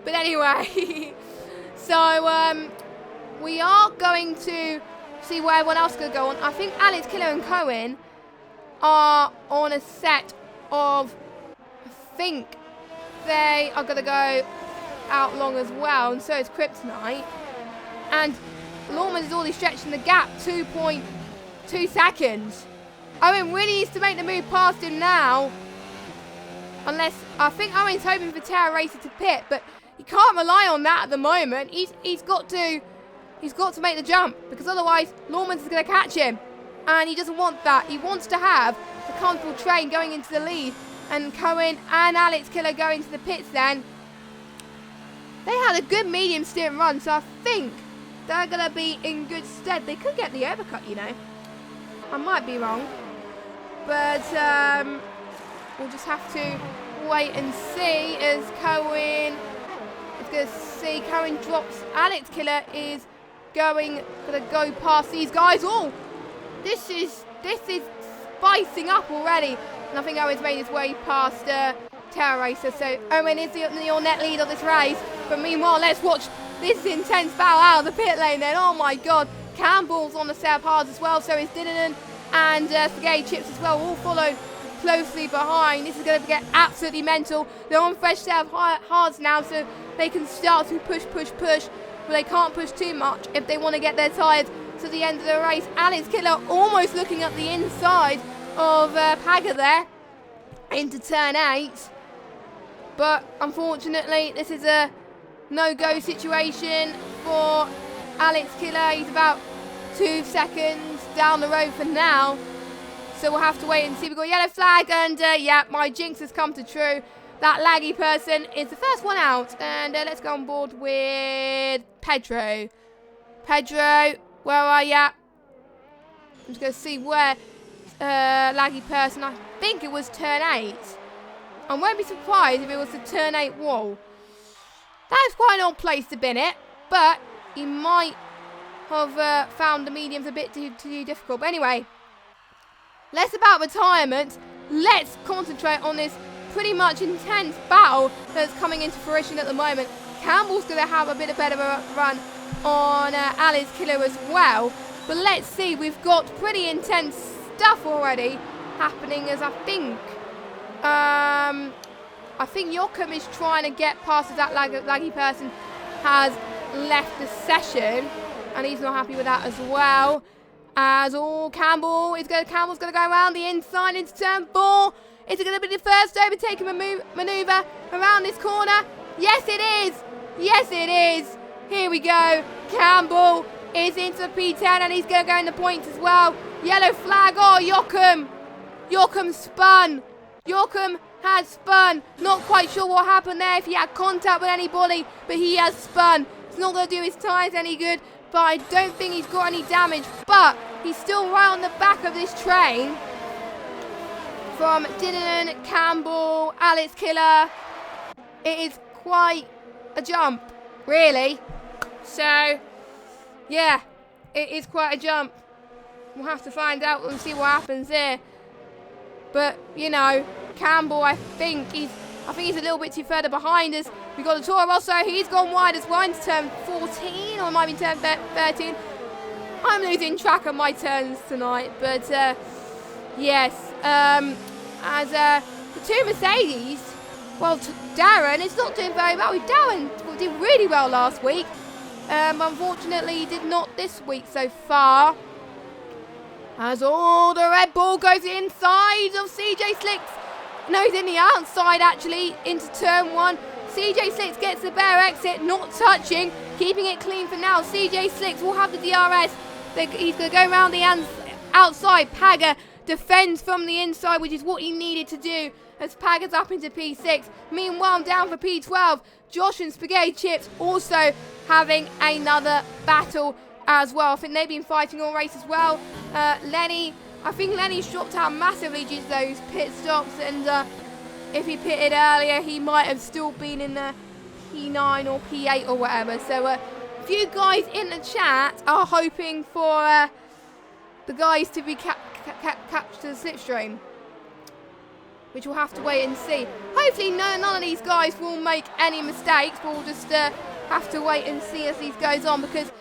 S1: But anyway, so we are going to see where everyone else is going to go on. I think Alex, Killer and Cohen are on a set of, I think they are going to go out long as well, and so is Kryptonite. And Lawman is already stretching the gap 2.2 seconds. Owen really needs to make the move past him now. Unless, I think Owen's hoping for Terra Racer to pit, but he can't rely on that at the moment. He's got to make the jump, because otherwise Lawmans is going to catch him. And he doesn't want that. He wants to have a comfortable train going into the lead. And Cohen and Alex Killer going to the pits then. They had a good medium steering run, so I think they're going to be in good stead. They could get the overcut, you know. I might be wrong. But we'll just have to wait and see as Cohen is going to see. Cohen drops. Alex Killer is going to go past these guys. Oh! This is spicing up already. And I think Owen's made his way past Terra Racer. So Owen is the net lead of this race. But meanwhile, let's watch this intense battle out of the pit lane then. Oh my god. Campbell's on the set of hards as well. So is Dinanan and Spaghetti Chips as well. All followed closely behind. This is going to get absolutely mental. They're on fresh set of hards now. So they can start to push. But they can't push too much if they want to get their tyres to the end of the race. Alex Killer almost looking at the inside of Paga there into turn 8, but unfortunately this is a no-go situation for Alex Killer. He's about 2 seconds down the road for now, so we'll have to wait and see. We've got a yellow flag, and yeah, my jinx has come to true. That laggy person is the first one out, and let's go on board with Pedro. Where are you? I'm just going to see where laggy person, I think it was turn 8. I won't be surprised if it was the turn 8 wall. That is quite an odd place to bin it, but he might have found the mediums a bit too difficult. But anyway, less about retirement. Let's concentrate on this pretty much intense battle that's coming into fruition at the moment. Campbell's going to have a bit of better run on Ali's Killer as well, but let's see. We've got pretty intense stuff already happening, as I think Joachim is trying to get past that laggy person has left the session, and he's not happy with that as well. As Campbell's going to go around the inside into turn 4. Is it going to be the first overtaking manoeuvre around this corner? Yes, it is. Yes, it is. Here we go. Campbell is into the P10, and he's going to go in the points as well. Yellow flag. Oh, Joachim. Joachim spun. Joachim has spun. Not quite sure what happened there, if he had contact with anybody, but he has spun. It's not going to do his tyres any good, but I don't think he's got any damage. But he's still right on the back of this train from Dylan, Campbell, Alex Killer. It is quite a jump, really. So, yeah, it is quite a jump. We'll have to find out and see what happens there. But, you know, Campbell, I think he's a little bit too further behind us. We've got the Toro Rosso. He's gone wide as well into turn 14, or it might be turn 13. I'm losing track of my turns tonight. But, yes, as the two Mercedes, well, Darren is not doing very well. Darren did really well last week. Unfortunately, he did not this week so far. As all the Red Bull goes inside of CJ Slicks. No, he's in the outside, actually, into turn 1. CJ Slicks gets the bare exit, not touching, keeping it clean for now. CJ Slicks will have the DRS. He's going to go around the outside. Pagger defends from the inside, which is what he needed to do, as Pagger's up into P6. Meanwhile, down for P12. Josh and Spaghetti Chips also having another battle as well. I think they've been fighting all race as well. Lenny, I think Lenny's dropped out massively due to those pit stops, and if he pitted earlier, he might have still been in the P9 or P8 or whatever. So a few guys in the chat are hoping for the guys to be captured to the slipstream, which we'll have to wait and see. Hopefully none of these guys will make any mistakes, but we'll just have to wait and see as these goes on, because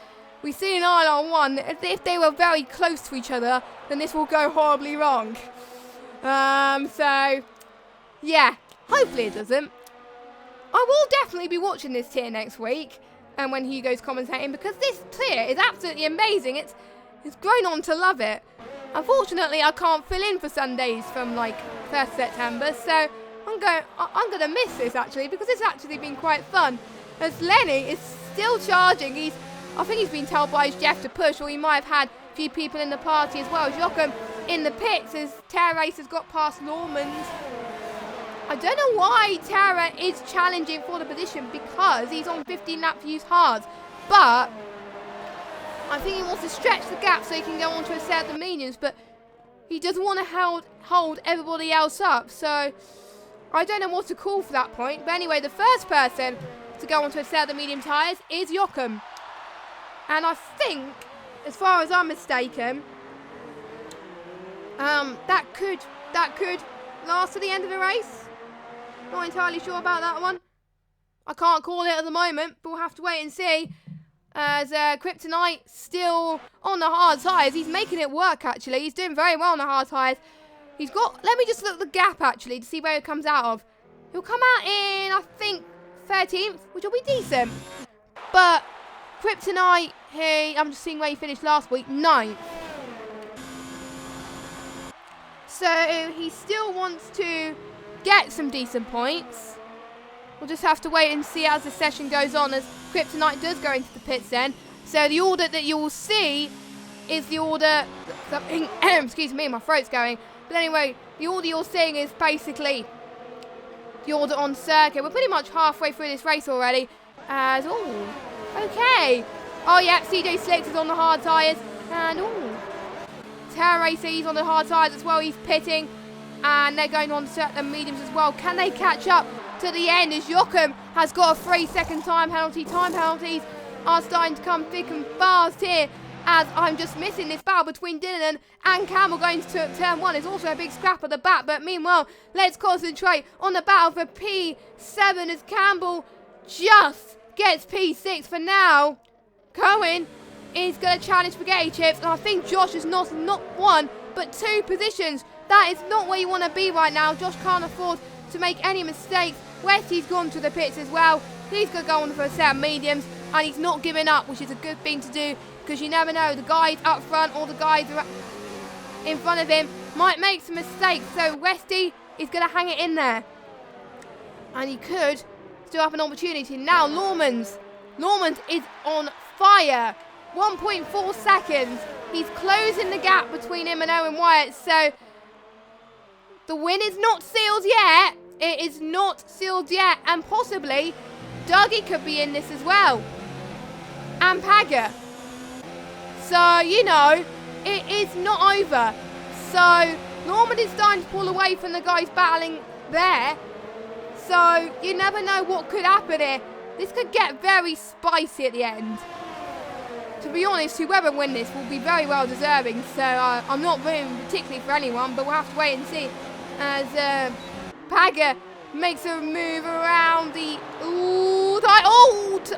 S1: we see in ILR1, if they were very close to each other, then this will go horribly wrong. So, yeah, hopefully it doesn't. I will definitely be watching this tier next week, and when Hugo's commentating, because this tier is absolutely amazing. It's grown on to love it. Unfortunately, I can't fill in for Sundays from like 1st September, so I'm going to miss this actually, because it's actually been quite fun. As Lenny is still charging, I think he's been told by his Jeff to push, or he might have had a few people in the party as well. Joachim in the pits as Terra Race has got past Normans. I don't know why Terra is challenging for the position, because he's on 15 lap use hards. But I think he wants to stretch the gap so he can go on to a set of the mediums, but he doesn't want to hold everybody else up. So I don't know what to call for that point. But anyway, the first person to go on to a set of the medium tyres is Joachim. And I think, as far as I'm mistaken, that could last to the end of the race. Not entirely sure about that one. I can't call it at the moment, but we'll have to wait and see. As Kryptonite still on the hard tyres. He's making it work, actually. He's doing very well on the hard tyres. He's got, let me just look at the gap, actually, to see where he comes out of. He'll come out in, I think, 13th, which will be decent. But Kryptonite, I'm just seeing where he finished last week, 9th. So he still wants to get some decent points. We'll just have to wait and see as the session goes on, as Kryptonite does go into the pits then. So the order that you will see is the order, excuse me, my throat's going. But anyway, the order you're seeing is basically the order on circuit. We're pretty much halfway through this race already. As, oh, okay. Oh yeah, CJ Slicks is on the hard tyres. And, oh, Terra Racer, he's on the hard tyres as well. He's pitting. And they're going on certain mediums as well. Can they catch up to the end, as Joachim has got a 3-second time penalty? Time penalties are starting to come thick and fast here, as I'm just missing this battle between Dylan and Campbell going to turn 1. There's also a big scrap at the back, but meanwhile, let's concentrate on the battle for P7 as Campbell just gets P6 for now. Cohen is going to challenge Spaghetti Chips, and I think Josh has not one, but 2 positions. That is not where you want to be right now. Josh can't afford to make any mistakes. Westy's gone to the pits as well. He's going to go on for a set of mediums, and he's not giving up, which is a good thing to do, because you never know, the guys up front or the guys in front of him might make some mistakes. So Westy is going to hang it in there, and he could still have an opportunity. Now Normans is on fire. 1.4 seconds. He's closing the gap between him and Owen Wyatt. So the win is not sealed yet. It is not sealed yet. And possibly Dougie could be in this as well. And Paga. So, you know, it is not over. So Norman is starting to pull away from the guys battling there. So you never know what could happen here. This could get very spicy at the end. To be honest, whoever wins this will be very well deserving. So I'm not rooting particularly for anyone, but we'll have to wait and see. As Paga makes a move around the...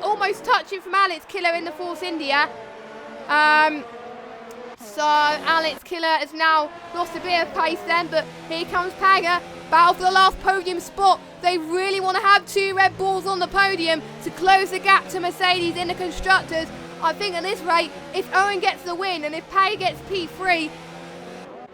S1: almost touching from Alex Killer in the Force India. So Alex Killer has now lost a bit of pace then, but here comes Paga. Battle for the last podium spot. They really want to have 2 Red Bulls on the podium to close the gap to Mercedes in the Constructors. I think at this rate, if Owen gets the win and if Paga gets P3,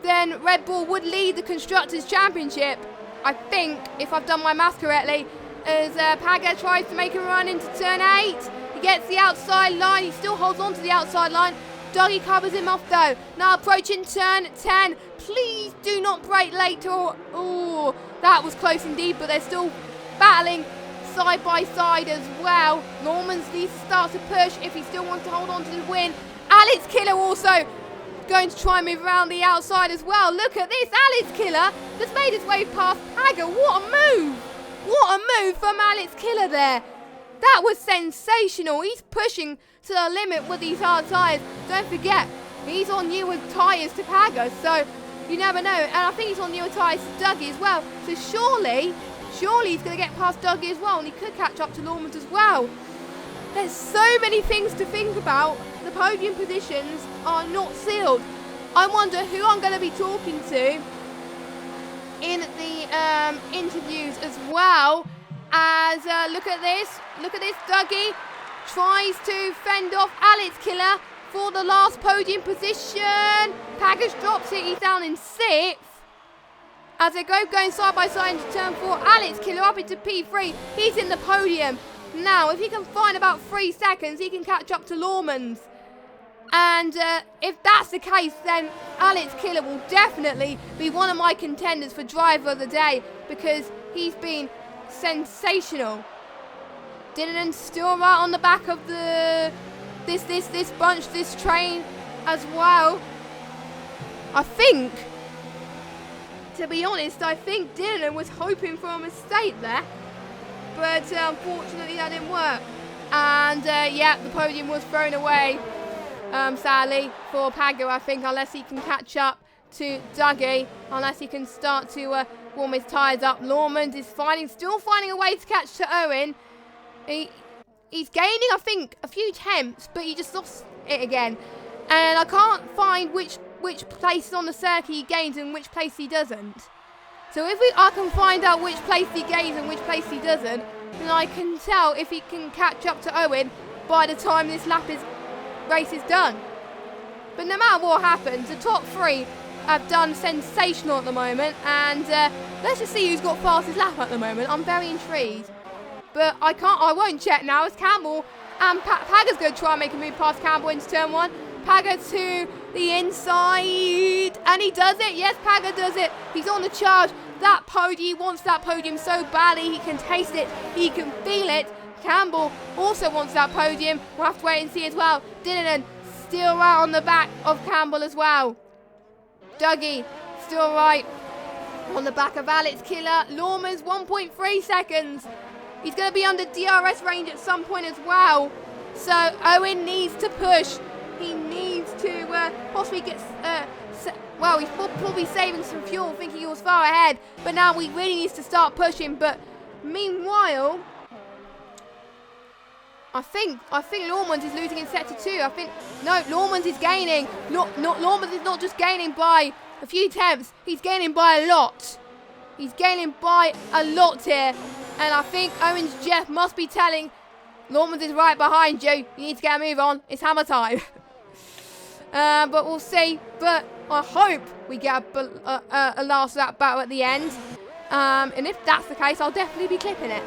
S1: then Red Bull would lead the Constructors' Championship. I think, if I've done my math correctly, as Paga tries to make a run into turn 8. He gets the outside line. He still holds on to the outside line. Dougie covers him off though. Now approaching turn 10. Please do not brake late. Oh, that was close indeed, but they're still battling side by side as well. Normans needs to start to push if he still wants to hold on to the win. Alex Killer also going to try and move around the outside as well. Look at this. Alex Killer just made his way past Paga. What a move. What a move from Alex Killer there. That was sensational. He's pushing to the limit with these hard tyres. Don't forget, he's on newer tyres to Paga, so you never know. And I think he's on newer tyres to Dougie as well. So surely he's going to get past Dougie as well, and he could catch up to Lawrence as well. There's so many things to think about. The podium positions are not sealed. I wonder who I'm going to be talking to in the interviews as well. As look at this, Dougie tries to fend off Alex Killer for the last podium position. Pagas drops it, he's down in 6th. As they going side by side into turn 4, Alex Killer up into P3, he's in the podium. Now, if he can find about 3 seconds, he can catch up to Lawmans. And if that's the case, then Alex Killer will definitely be one of my contenders for driver of the day, because he's been sensational. Dylan still right on the back of the this bunch, this train as well. I think, to be honest, I think Dylan was hoping for a mistake there, but unfortunately that didn't work. And yeah, the podium was thrown away, sadly, for Paga, I think, unless he can catch up to Dougie, unless he can start to warm his tyres up. Lawmans is still finding a way to catch to Owen. He's gaining, I think, a few temps, but he just lost it again. And I can't find which place on the circuit he gains and which place he doesn't. So if I can find out which place he gains and which place he doesn't, then I can tell if he can catch up to Owen by the time this race is done. But no matter what happens, the top 3 have done sensational at the moment, and let's just see who's got fastest lap at the moment. I'm very intrigued. But I won't check now. It's Campbell, and Paga's going to try and make a move past Campbell into turn 1. Paga to the inside, and he does it. Yes, Paga does it. He's on the charge. That podium, he wants that podium so badly. He can taste it. He can feel it. Campbell also wants that podium. We'll have to wait and see as well. Dylan still right on the back of Campbell as well. Dougie still right on the back of Alex Killer. Lawmans 1.3 seconds. He's going to be under DRS range at some point as well. So Owen needs to push. He needs to possibly get... well, he's probably saving some fuel, thinking he was far ahead. But now he really needs to start pushing. But meanwhile, I think Lawmans is losing in sector 2. I think... No, Lawmans is gaining. Lawmans is not just gaining by a few tenths. He's gaining by a lot. He's gaining by a lot here. And I think Owen's Jeff must be telling Lawmans is right behind you. You need to get a move on. It's hammer time. But we'll see. But I hope we get a last lap battle at the end. And if that's the case, I'll definitely be clipping it.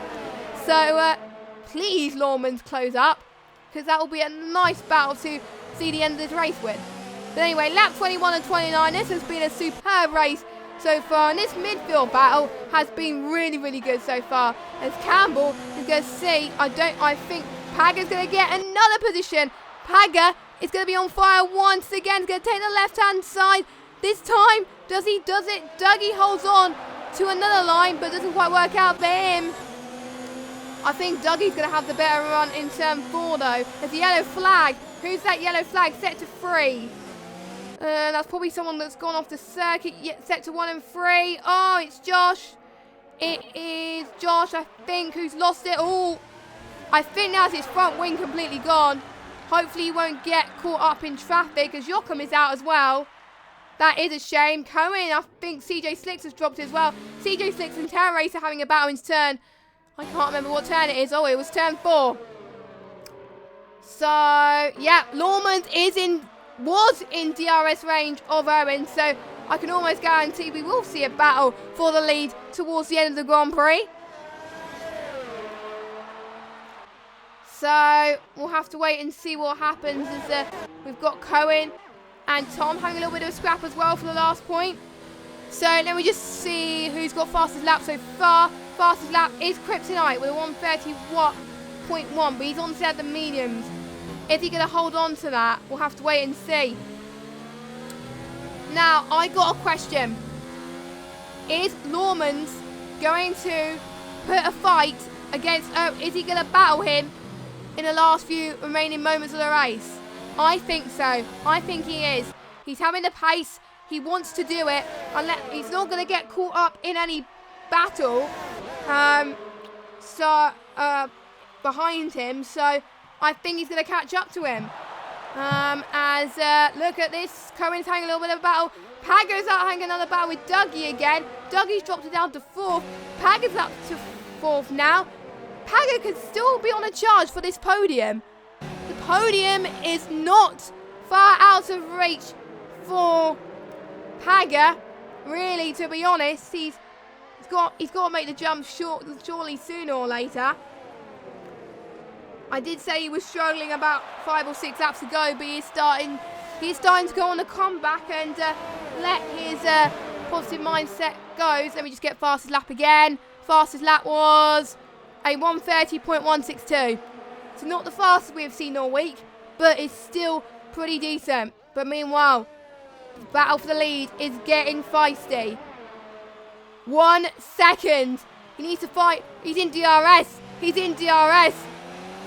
S1: So please, Lawmans, close up, because that will be a nice battle to see the end of this race with. But anyway, lap 21 and 29, this has been a superb race so far, and this midfield battle has been really, really good so far. As Campbell is going to see, I think Pagger's going to get another position. Pagger is going to be on fire once again. He's going to take the left-hand side. This time, does it? Dougie holds on to another line, but doesn't quite work out for him. I think Dougie's going to have the better run in turn 4, though. There's a yellow flag. Who's that yellow flag set to 3? That's probably someone that's gone off the circuit. Set to 1 and 3. Oh, it's Josh. It is Josh, I think, who's lost it all. I think that's his front wing completely gone. Hopefully he won't get caught up in traffic as Joachim is out as well. That is a shame. Cohen, I think CJ Slicks has dropped as well. CJ Slicks and Terra Race are having a battle in his turn. I can't remember what turn it is. Oh, it was turn 4. So, yeah, Lormans was in DRS range of Owen. So, I can almost guarantee we will see a battle for the lead towards the end of the Grand Prix. So, we'll have to wait and see what happens as we've got Cohen and Tom having a little bit of a scrap as well for the last point. So, let me just see who's got fastest lap so far. Fastest lap is Kryptonite with a 1:30.1, but he's on set the mediums. Is he going to hold on to that? We'll have to wait and see. Now, I got a question. Is Lormans going to put a fight against... is he going to battle him in the last few remaining moments of the race? I think so. I think he is. He's having the pace. He wants to do it. He's not going to get caught up in any battle behind him. So I think he's going to catch up to him. Look at this. Cohen's having a little bit of a battle. Pagger's out having another battle with Dougie again. Dougie's dropped it down to 4th. Pagger's up to 4th now. Pagger could still be on a charge for this podium. The podium is not far out of reach for Pagger. Really, to be honest, he's got to make the jump surely sooner or later. I did say he was struggling about 5 or 6 laps ago, but he's starting to go on a comeback and let his positive mindset go. So let me just get fastest lap again. Fastest lap was a 1:30.162. It's not the fastest we have seen all week, but it's still pretty decent. But meanwhile, the battle for the lead is getting feisty. 1 second. He needs to fight. He's in DRS. He's in DRS.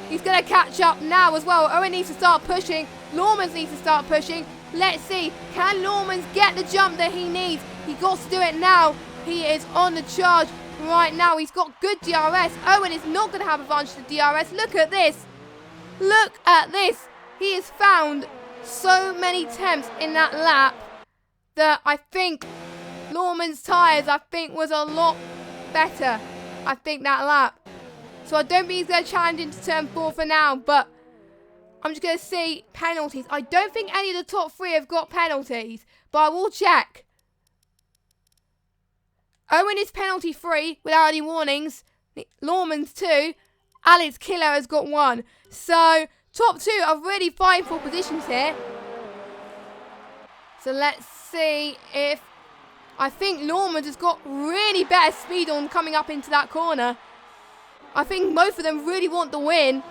S1: He's going to catch up now as well. Owen needs to start pushing. Lormans needs to start pushing. Let's see. Can Lormans get the jump that he needs? He got to do it now. He is on the charge right now. He's got good DRS. Owen is not going to have advantage to DRS. Look at this. Look at this. He has found so many temps in that lap that I think Lormans' tyres, was a lot better. I think that lap. So I don't think he's going to challenge into turn 4 for now, but I'm just going to see penalties. I don't think any of the top 3 have got penalties, but I will check. Owen is penalty free without any warnings. Lormans 2. Alex Killer has got 1. So top 2 are really fighting for positions here. So let's see if... I think Lormans has got really better speed on coming up into that corner. I think both of them really want the win.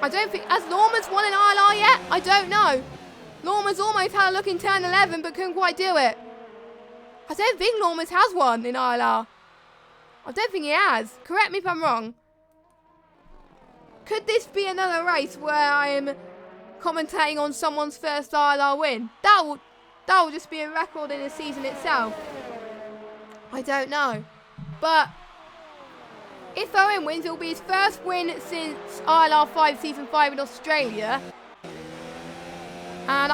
S1: I don't think... Has Lormans won an ILR yet? I don't know. Lormans almost had a look in turn 11 but couldn't quite do it. I don't think Lormans has won in ILR. I don't think he has. Correct me if I'm wrong. Could this be another race where I am commentating on someone's first ILR win? That will just be a record in the season itself. I don't know. But if Owen wins, it will be his first win since ILR 5 Season 5 in Australia. And,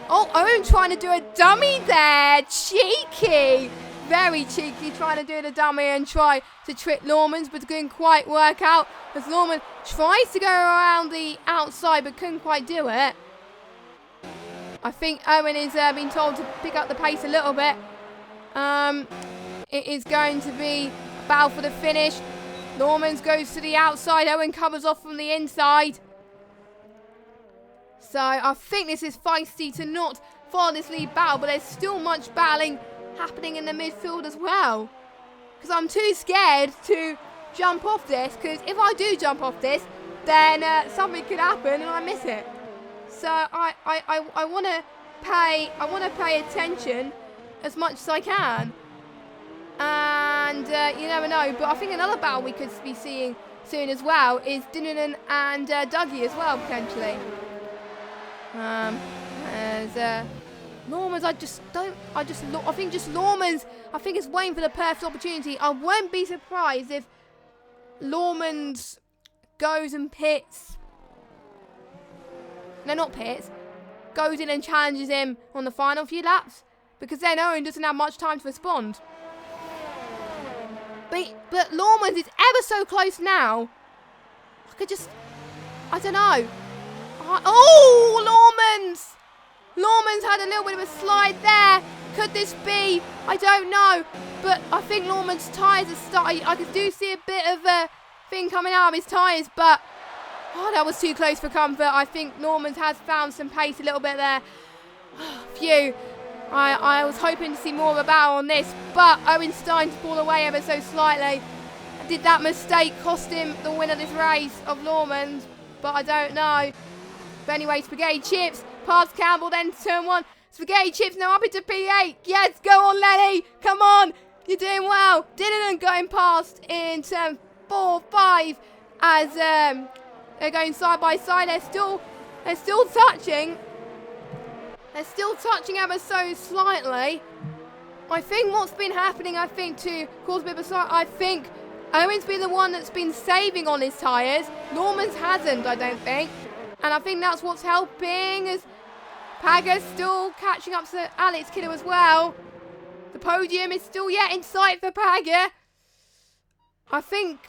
S1: oh, Owen trying to do a dummy there. Cheeky. Very cheeky, trying to do the dummy and try to trick Lormans, but couldn't quite work out. As Lorman tries to go around the outside, but couldn't quite do it. I think Owen is being told to pick up the pace a little bit. It is going to be a battle for the finish. Lormans goes to the outside. Owen covers off from the inside. So I think this is feisty to not follow this lead battle, but there's still much battling happening in the midfield as well. Because I'm too scared to jump off this, because if I do jump off this, then something could happen and I miss it. So I want to pay attention as much as I can. And you never know, but I think another battle we could be seeing soon as well is Dinanan and Dougie as well, potentially. As Norman's, I think just Norman's, I think it's waiting for the perfect opportunity. I won't be surprised if Norman's goes and pits. No, not pits. Goes in and challenges him on the final few laps, because then Owen doesn't have much time to respond. But Lawman's is ever so close now. I don't know. Lawman's had a little bit of a slide there. Could this be? I don't know. But I think Lawman's tyres are starting. I do see a bit of a thing coming out of his tyres, but that was too close for comfort. I think Norman's has found some pace a little bit there. Phew. I was hoping to see more of a battle on this, but Owen's starting to pull away ever so slightly. Did that mistake cost him the win of this race of Norman's? But I don't know. But anyway, Spaghetti Chips past Campbell, then turn 1. Spaghetti Chips now up into P8. Yes, go on, Lenny. Come on. You're doing well. Didn't going past in turn 4, 5 as they're going side by side. They're still touching. They're still touching ever so slightly. I think what's been happening, to cause a bit of a slide, I think Owen's been the one that's been saving on his tyres. Norman's hasn't, I don't think. And I think that's what's helping, as Paga's still catching up to Alex Kiddo as well. The podium is still yet in sight for Paga. I think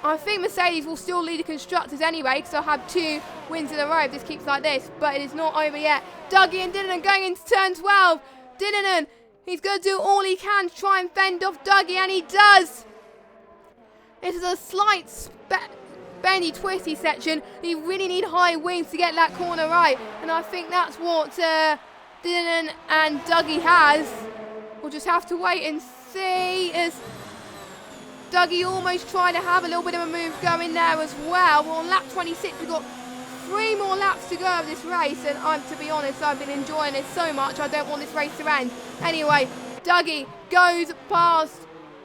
S1: Mercedes will still lead the constructors anyway, because they'll have 2 wins in a row if this keeps like this. But it is not over yet. Dougie and Dinanan going into turn 12. Dinanan, he's going to do all he can to try and fend off Dougie, and he does. It is a slight bendy, twisty section. You really need high wings to get that corner right. And I think that's what Dinanan and Dougie has. We'll just have to wait and see, as Dougie almost trying to have a little bit of a move going there as well. Well, on lap 26, we've got 3 more laps to go of this race, and to be honest, I've been enjoying it so much, I don't want this race to end. Anyway, Dougie goes past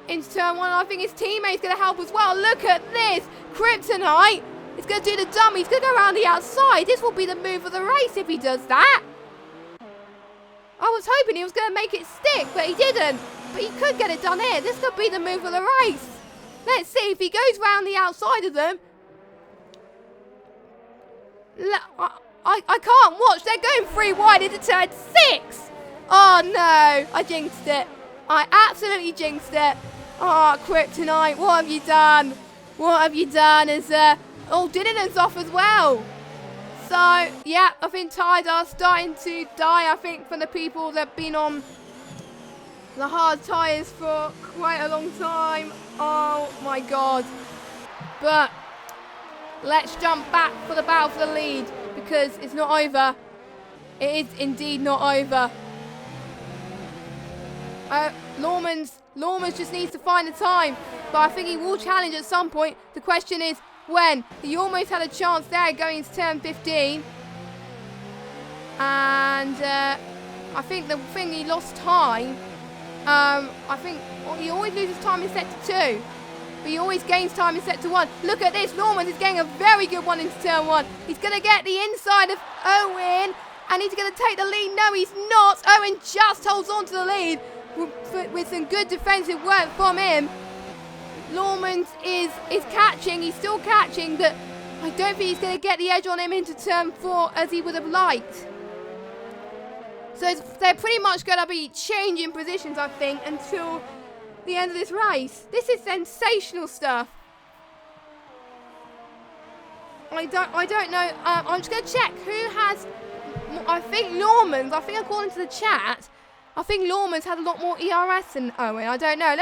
S1: into turn 1, and I think his teammate's going to help as well. Look at this. Kryptonite is going to do the dummy. He's going to go around the outside. This will be the move of the race if he does that. I was hoping he was going to make it stick, but he didn't. But he could get it done here. This could be the move of the race. Let's see if he goes round the outside of them. I can't watch. They're going 3 wide into turn 6. Oh, no. I jinxed it. I absolutely jinxed it. Oh, Kryptonite, what have you done? What have you done? Dinan's off as well. So, yeah, I think tyres are starting to die, I think, for the people that have been on the hard tyres for quite a long time. Oh, my God. But let's jump back for the battle for the lead, because it's not over. It is indeed not over. Lawman's just needs to find the time, but I think he will challenge at some point. The question is when. He almost had a chance there going into turn 15. And I think the thing, he lost time. I think he always loses time in sector 2, but he always gains time in sector 1. Look at this. Lawman is getting a very good one into turn 1. He's going to get the inside of Owen, and he's going to take the lead. No, he's not. Owen just holds on to the lead with some good defensive work from him. Lawman is catching. He's still catching, but I don't think he's going to get the edge on him into turn 4 as he would have liked. So they're pretty much going to be changing positions, I think, until the end of this race. This is sensational stuff. I don't know. I'm just going to check who has. I think Lawman's. I think according to the chat, I think Lawman's had a lot more ERS than Owen. I don't know.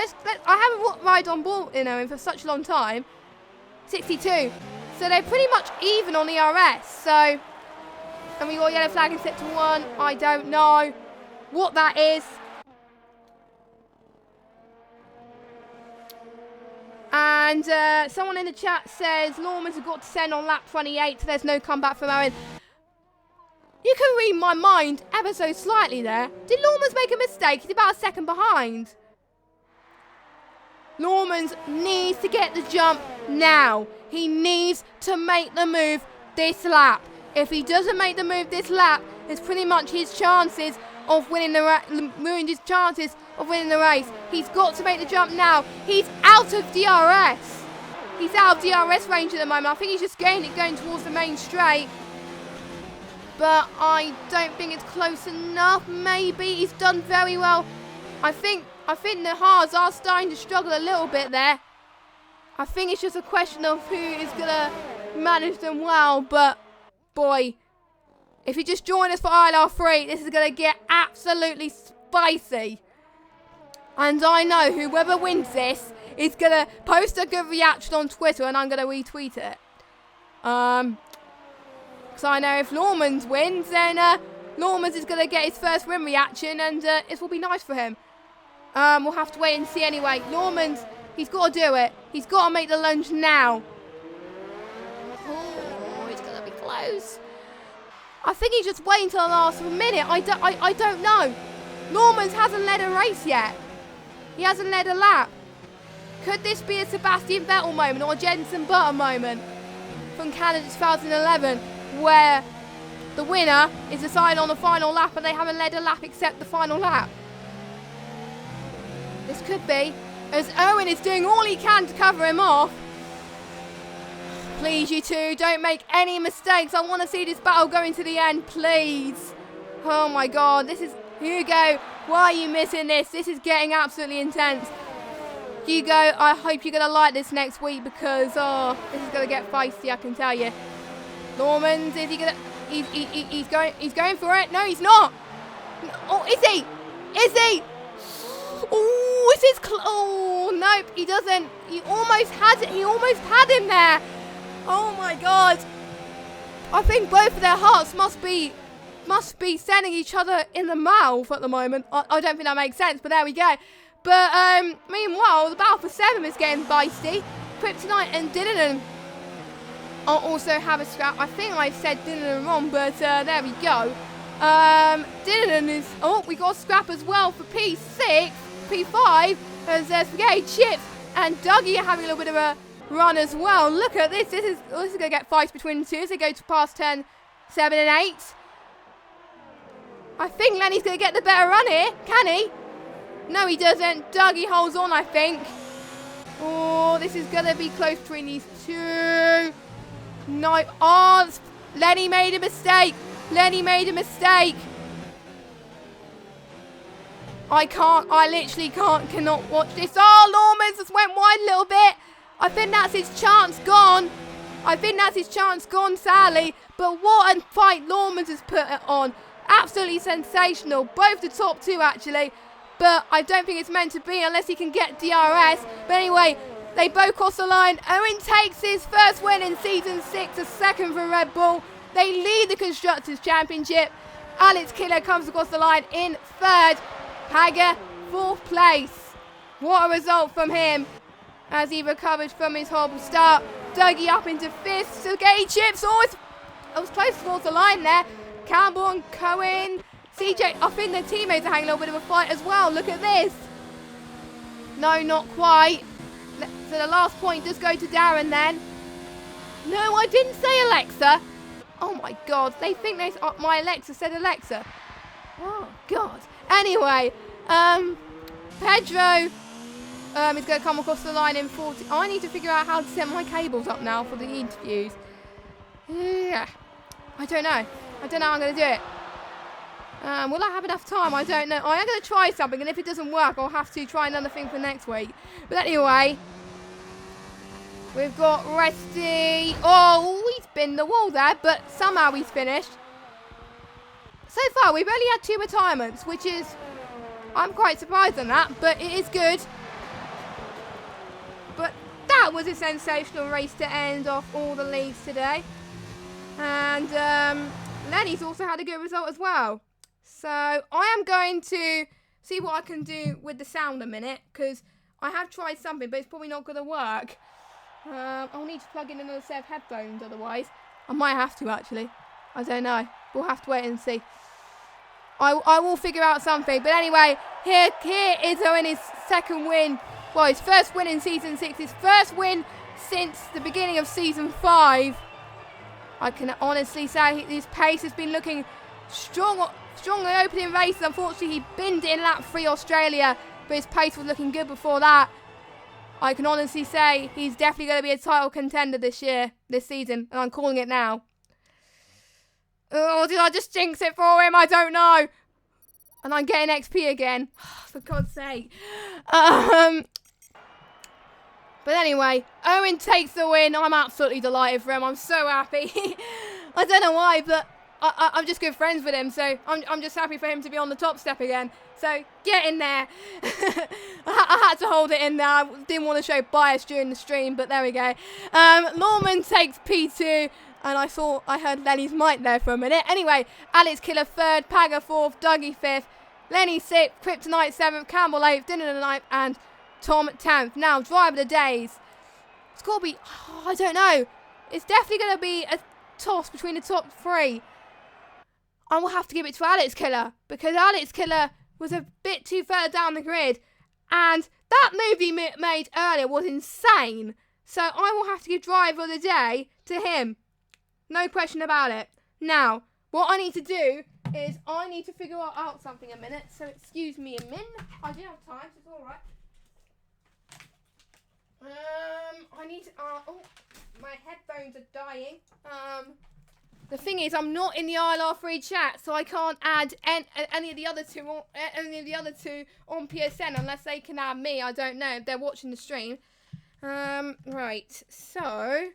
S1: I haven't ride on board in Owen for such a long time. 62. So they're pretty much even on ERS. So And we got yellow flag in sector 1. I don't know what that is. And someone in the chat says Lawman's have got to send on lap 28, so there's no comeback from Owen. You can read my mind ever so slightly there. Did Lawman's make a mistake? He's about a second behind. Lawman's needs to get the jump now. He needs to make the move this lap. If he doesn't make the move this lap, it's pretty much his chances of winning the race. He's got to make the jump now. He's out of DRS. He's out of DRS range at the moment. I think he's just going towards the main straight. But I don't think it's close enough. Maybe he's done very well. I think the Haas are starting to struggle a little bit there. I think it's just a question of who is going to manage them well. But, boy, if you just join us for ILR3, this is going to get absolutely spicy. And I know whoever wins this is going to post a good reaction on Twitter and I'm going to retweet it. Because I know if Lawman's wins, then Lawman's is going to get his first win reaction and it will be nice for him. We'll have to wait and see anyway. Lawman's, he's got to do it. He's got to make the lunge now. Oh, it's going to be close. I think he's just waiting till the last minute. I don't know. Lawman's hasn't led a race yet. He hasn't led a lap. Could this be a Sebastian Vettel moment or a Jenson Button moment from Canada 2011 where the winner is decided on the final lap and they haven't led a lap except the final lap? This could be, as Owen is doing all he can to cover him off. Please, you two, don't make any mistakes. I want to see this battle going to the end, please. Oh my God, this is... Hugo, why are you missing this? This is getting absolutely intense. Hugo, I hope you're going to like this next week because, oh, this is going to get feisty, I can tell you. Lawman's, is he going to... He's going for it. No, he's not. Oh, is he? Is he? Oh, is his... Oh, nope, he doesn't. He almost had it. He almost had him there. Oh, my God. I think both of their hearts must be sending each other in the mouth at the moment. I don't think that makes sense, but there we go. But meanwhile, the battle for 7 is getting feisty. Kryptonite and Dylan I'll also have a scrap. I think I said Dylan wrong, but there we go. Dylan is... Oh, we got a scrap as well for P6, P5, as Spaghetti Chips and Dougie are having a little bit of a run as well. Look at this. This is going to get fights between the two as they go to past 10, 7 and 8. I think Lenny's going to get the better run here. Can he? No, he doesn't. Dougie holds on, I think. Oh, this is going to be close between these two. No. Oh, Lenny made a mistake. Lenny made a mistake. I literally cannot watch this. Oh, Lawman's just went wide a little bit. I think that's his chance gone. I think that's his chance gone, sadly. But what a fight Lawman's has put it on. Absolutely sensational. Both the top two, actually. But I don't think it's meant to be unless he can get DRS. But anyway, they both cross the line. Owen takes his first win in Season 6, a second for Red Bull. They lead the Constructors' Championship. Alex Killer comes across the line in third. Hager, fourth place. What a result from him as he recovers from his horrible start. Dougie up into fifth. Spaghetti Chips. Oh, it was close towards the line there. Campbell and Cohen. CJ, I think their teammates are having a little bit of a fight as well. Look at this. No, not quite. So the last point does go to Darren then. No, I didn't say Alexa. Oh my God. They think my Alexa said Alexa. Oh God. Anyway, Pedro is going to come across the line in 40. I need to figure out how to set my cables up now for the interviews. Yeah. I don't know. I don't know how I'm going to do it. Will I have enough time? I don't know. I am going to try something, and if it doesn't work, I'll have to try another thing for next week. But anyway, we've got Resty. Oh, he's been the wall there, but somehow he's finished. So far, we've only had 2 retirements, which is... I'm quite surprised on that, but it is good. But that was a sensational race to end off all the leagues today. And Lenny's also had a good result as well. So I am going to see what I can do with the sound a minute, because I have tried something, but it's probably not going to work. I'll need to plug in another set of headphones otherwise. I might have to, actually. I don't know. We'll have to wait and see. I will figure out something. But anyway, here is Owen, his second win. Well, his first win in Season 6. His first win since the beginning of Season 5. I can honestly say his pace has been looking strong in the opening races. Unfortunately, he binned it in lap 3 Australia, but his pace was looking good before that. I can honestly say he's definitely going to be a title contender this season, and I'm calling it now. Oh, did I just jinx it for him? I don't know. And I'm getting XP again. For God's sake. But anyway, Owen takes the win. I'm absolutely delighted for him. I'm so happy. I don't know why, but I'm just good friends with him, so I'm just happy for him to be on the top step again. So get in there. I had to hold it in there. I didn't want to show bias during the stream, but there we go. Norman takes P2, and I thought I heard Lenny's mic there for a minute. Anyway, Alex Killer 3rd, Pagger 4th, Dougie 5th, Lenny 6th, Kryptonite 7th, Campbell 8th, Dinner 9th, and Tom 10th. Now, driver of the days. It's got to be, I don't know. It's definitely going to be a toss between the top 3. I will have to give it to Alex Killer, because Alex Killer was a bit too further down the grid, and that move he made earlier was insane. So I will have to give driver of the day to him. No question about it. Now, what I need to do is I need to figure out something a minute. So excuse me a minute. I do have time, so it's all right. I need to. Oh, my headphones are dying. The thing is, I'm not in the ILR3 chat, so I can't add any of the other two on PSN unless they can add me. I don't know if they're watching the stream. Right. So.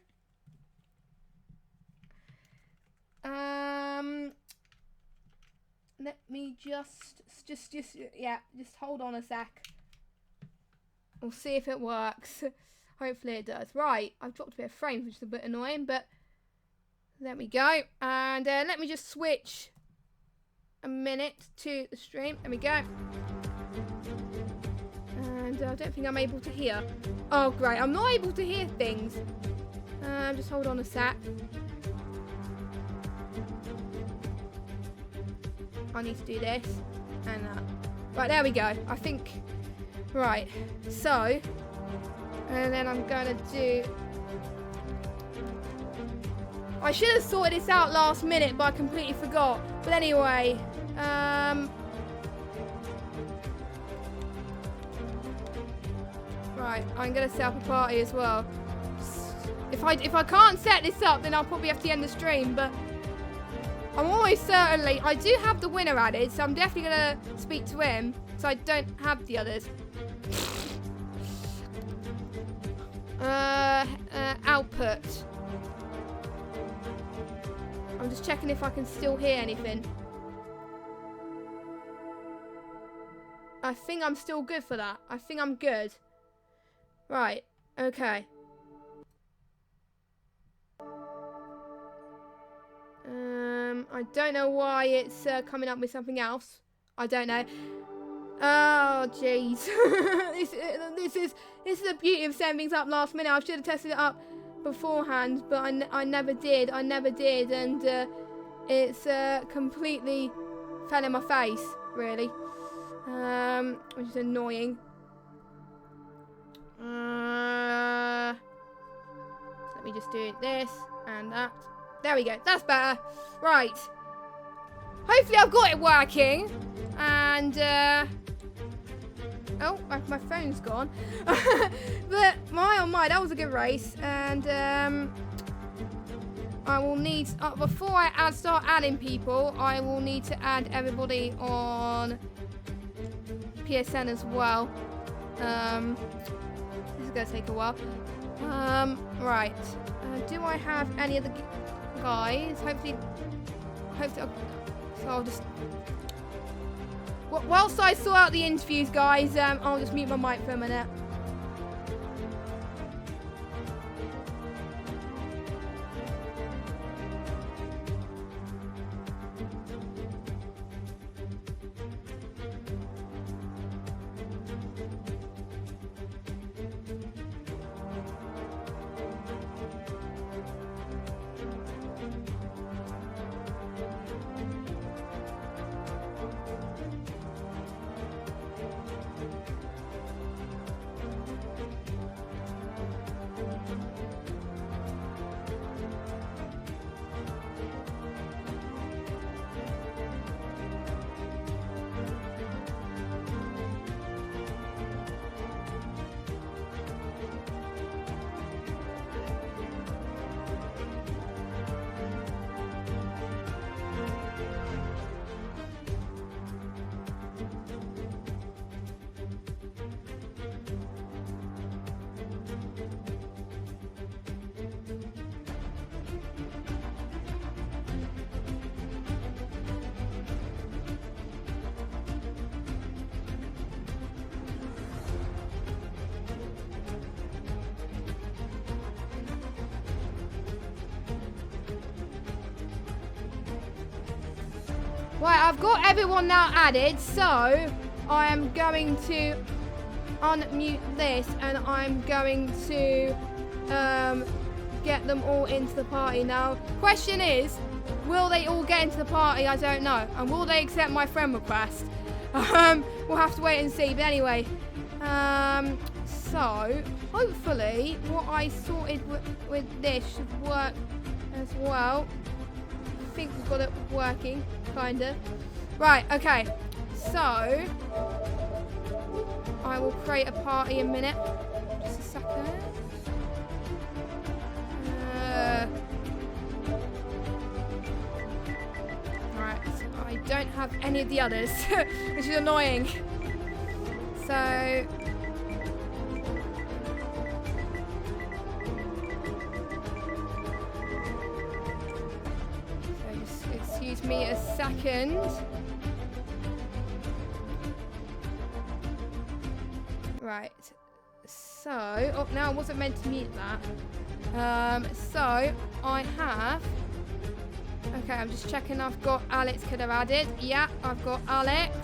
S1: Let me just hold on a sec. We'll see if it works. Hopefully it does. Right, I've dropped a bit of frames, which is a bit annoying, but there we go. And let me just switch a minute to the stream. There we go. And I don't think I'm able to hear. Oh, great. I'm not able to hear things. Just hold on a sec. I need to do this and that. Right, there we go. I think. Right. So. And then I'm going to do. I should have sorted this out last minute, but I completely forgot. But anyway. Right. I'm going to set up a party as well. If I can't set this up, then I'll probably have to end the stream. But. I'm almost certainly, I do have the winner added, so I'm definitely going to speak to him, so I don't have the others. Output. I'm just checking if I can still hear anything. I think I'm still good for that. I think I'm good. Right, okay. I don't know why it's coming up with something else. I don't know. Oh, jeez. this is the beauty of setting things up last minute. I should have tested it up beforehand, but I never did. I never did, and it's completely fell in my face, really, which is annoying. Let me just do this and that. There we go. That's better. Right. Hopefully I've got it working. And, oh, my phone's gone. But, my, that was a good race. And, I will need, before I start adding people, I will need to add everybody on PSN as well. This is going to take a while. Right. Do I have any other guys? Hopefully I'll just. Whilst I sort out the interviews, guys, I'll just mute my mic for a minute. Right, I've got everyone now added, so I am going to unmute this and I'm going to get them all into the party now. Question is, will they all get into the party? I don't know. And will they accept my friend request? We'll have to wait and see. But anyway, so hopefully what I sorted with this should work as well. I think we've got it working, kinda. Right, okay. So I will create a party in a minute. Just a second. Right, so I don't have any of the others, which is annoying. So just excuse me a second. Right, so, oh, no, I wasn't meant to mute that. So, I have, okay, I'm just checking I've got Alex could have added. Yeah, I've got Alex.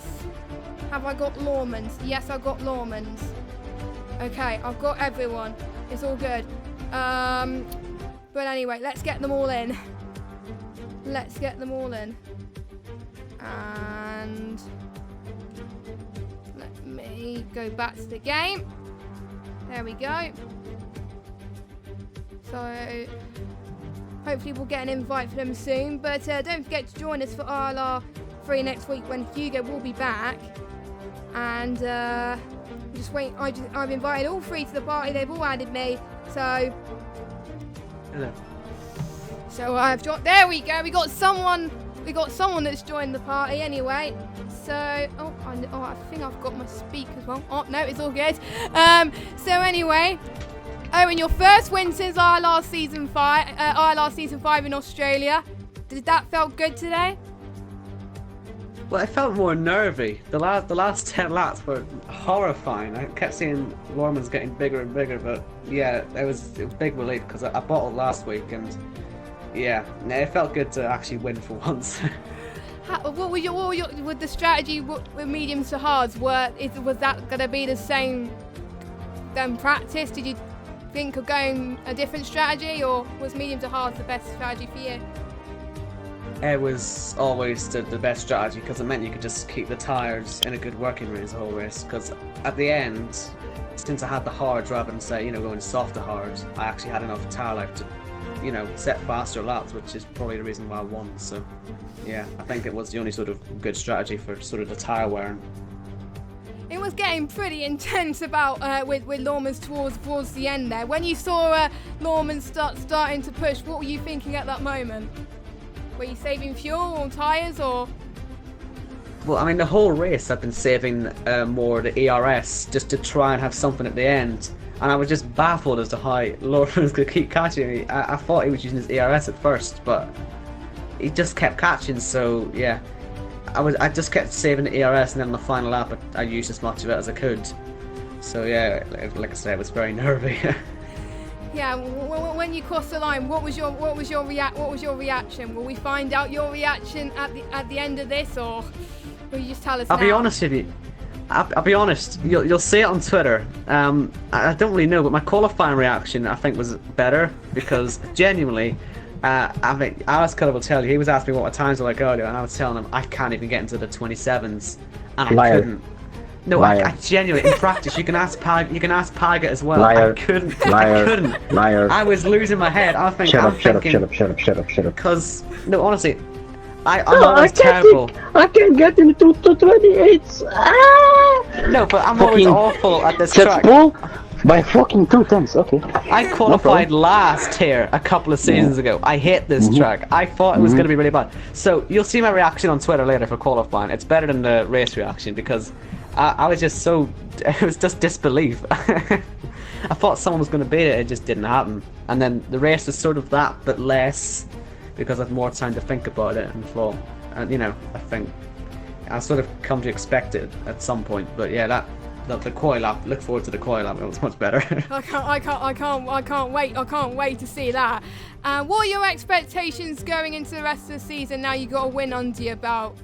S1: Have I got Lawmans? Yes, I've got Lawmans. Okay, I've got everyone. It's all good. But anyway, let's get them all in. Let's get them all in. And let me go back to the game. There we go. So hopefully we'll get an invite for them soon. But don't forget to join us for ILR3 next week when Hugo will be back. And just wait. I've invited all three to the party. They've all added me. So
S2: hello.
S1: So I've joined. There we go. We got someone that's joined the party anyway. So I think I've got my speakers wrong. Oh no, it's all good. So anyway, Owen, your first win since ILR season 5 in Australia. Did that felt good today?
S2: Well, I felt more nervy. The last 10 laps were horrifying. I kept seeing Lorman's getting bigger and bigger, but yeah, it was a big relief because I bottled last week and yeah, it felt good to actually win for once.
S1: What was with the strategy with mediums to hards? Was that going to be the same practice? Did you think of going a different strategy, or was medium to hards the best strategy for you?
S2: It was always the best strategy because it meant you could just keep the tyres in a good working range the whole race. Because at the end, since I had the hards rather than say going softer hards, I actually had enough tyre life to set faster laps, which is probably the reason why I won. So yeah, I think it was the only sort of good strategy for sort of the tyre wearing.
S1: It was getting pretty intense about with Lawmans towards the end there. When you saw Lawmans starting to push, what were you thinking at that moment? Were you saving fuel on tyres or?
S2: Well, I mean, the whole race I've been saving more the ERS just to try and have something at the end. And I was just baffled as to how Lawrence could keep catching me. I thought he was using his ERS at first, but he just kept catching, so yeah. I just kept saving the ERS, and then on the final lap I used as much of it as I could. So yeah, like I said, it was very nervy.
S1: Yeah, when you crossed the line, what was your reaction? Will we find out your reaction at the end of this, or will you just tell us now?
S2: I'll be honest with you. I'll be honest. You'll see it on Twitter. I don't really know, but my qualifying reaction I think was better because genuinely, I think Alice Culler will tell you. He was asking me what my times were like earlier, and I was telling him I can't even get into the 27s, and I couldn't. No, I genuinely, in practice, you can ask Paget as well.
S3: Liar.
S2: I couldn't.
S3: Liar.
S2: I couldn't.
S3: Liar.
S2: I was losing my head. I think
S3: Shut
S2: I'm
S3: up,
S2: thinking.
S3: shut up.
S2: Because no, honestly, I'm always terrible.
S3: I can't get into 28.
S2: No, but I'm always awful at this track.
S3: Bull by fucking 2 tenths. Okay.
S2: I qualified last here a couple of seasons ago. I hate this track. I thought it was going to be really bad. So you'll see my reaction on Twitter later for qualifying. It's better than the race reaction because I was just so, it was just disbelief. I thought someone was going to beat it, it just didn't happen. And then the race was sort of that, but less, because I had more time to think about it and thought, and I think I sort of come to expect it at some point. But yeah, the coil lap, look forward to the coil lap, it was much better.
S1: I can't wait to see that. What are your expectations going into the rest of the season now you got a win under your belt?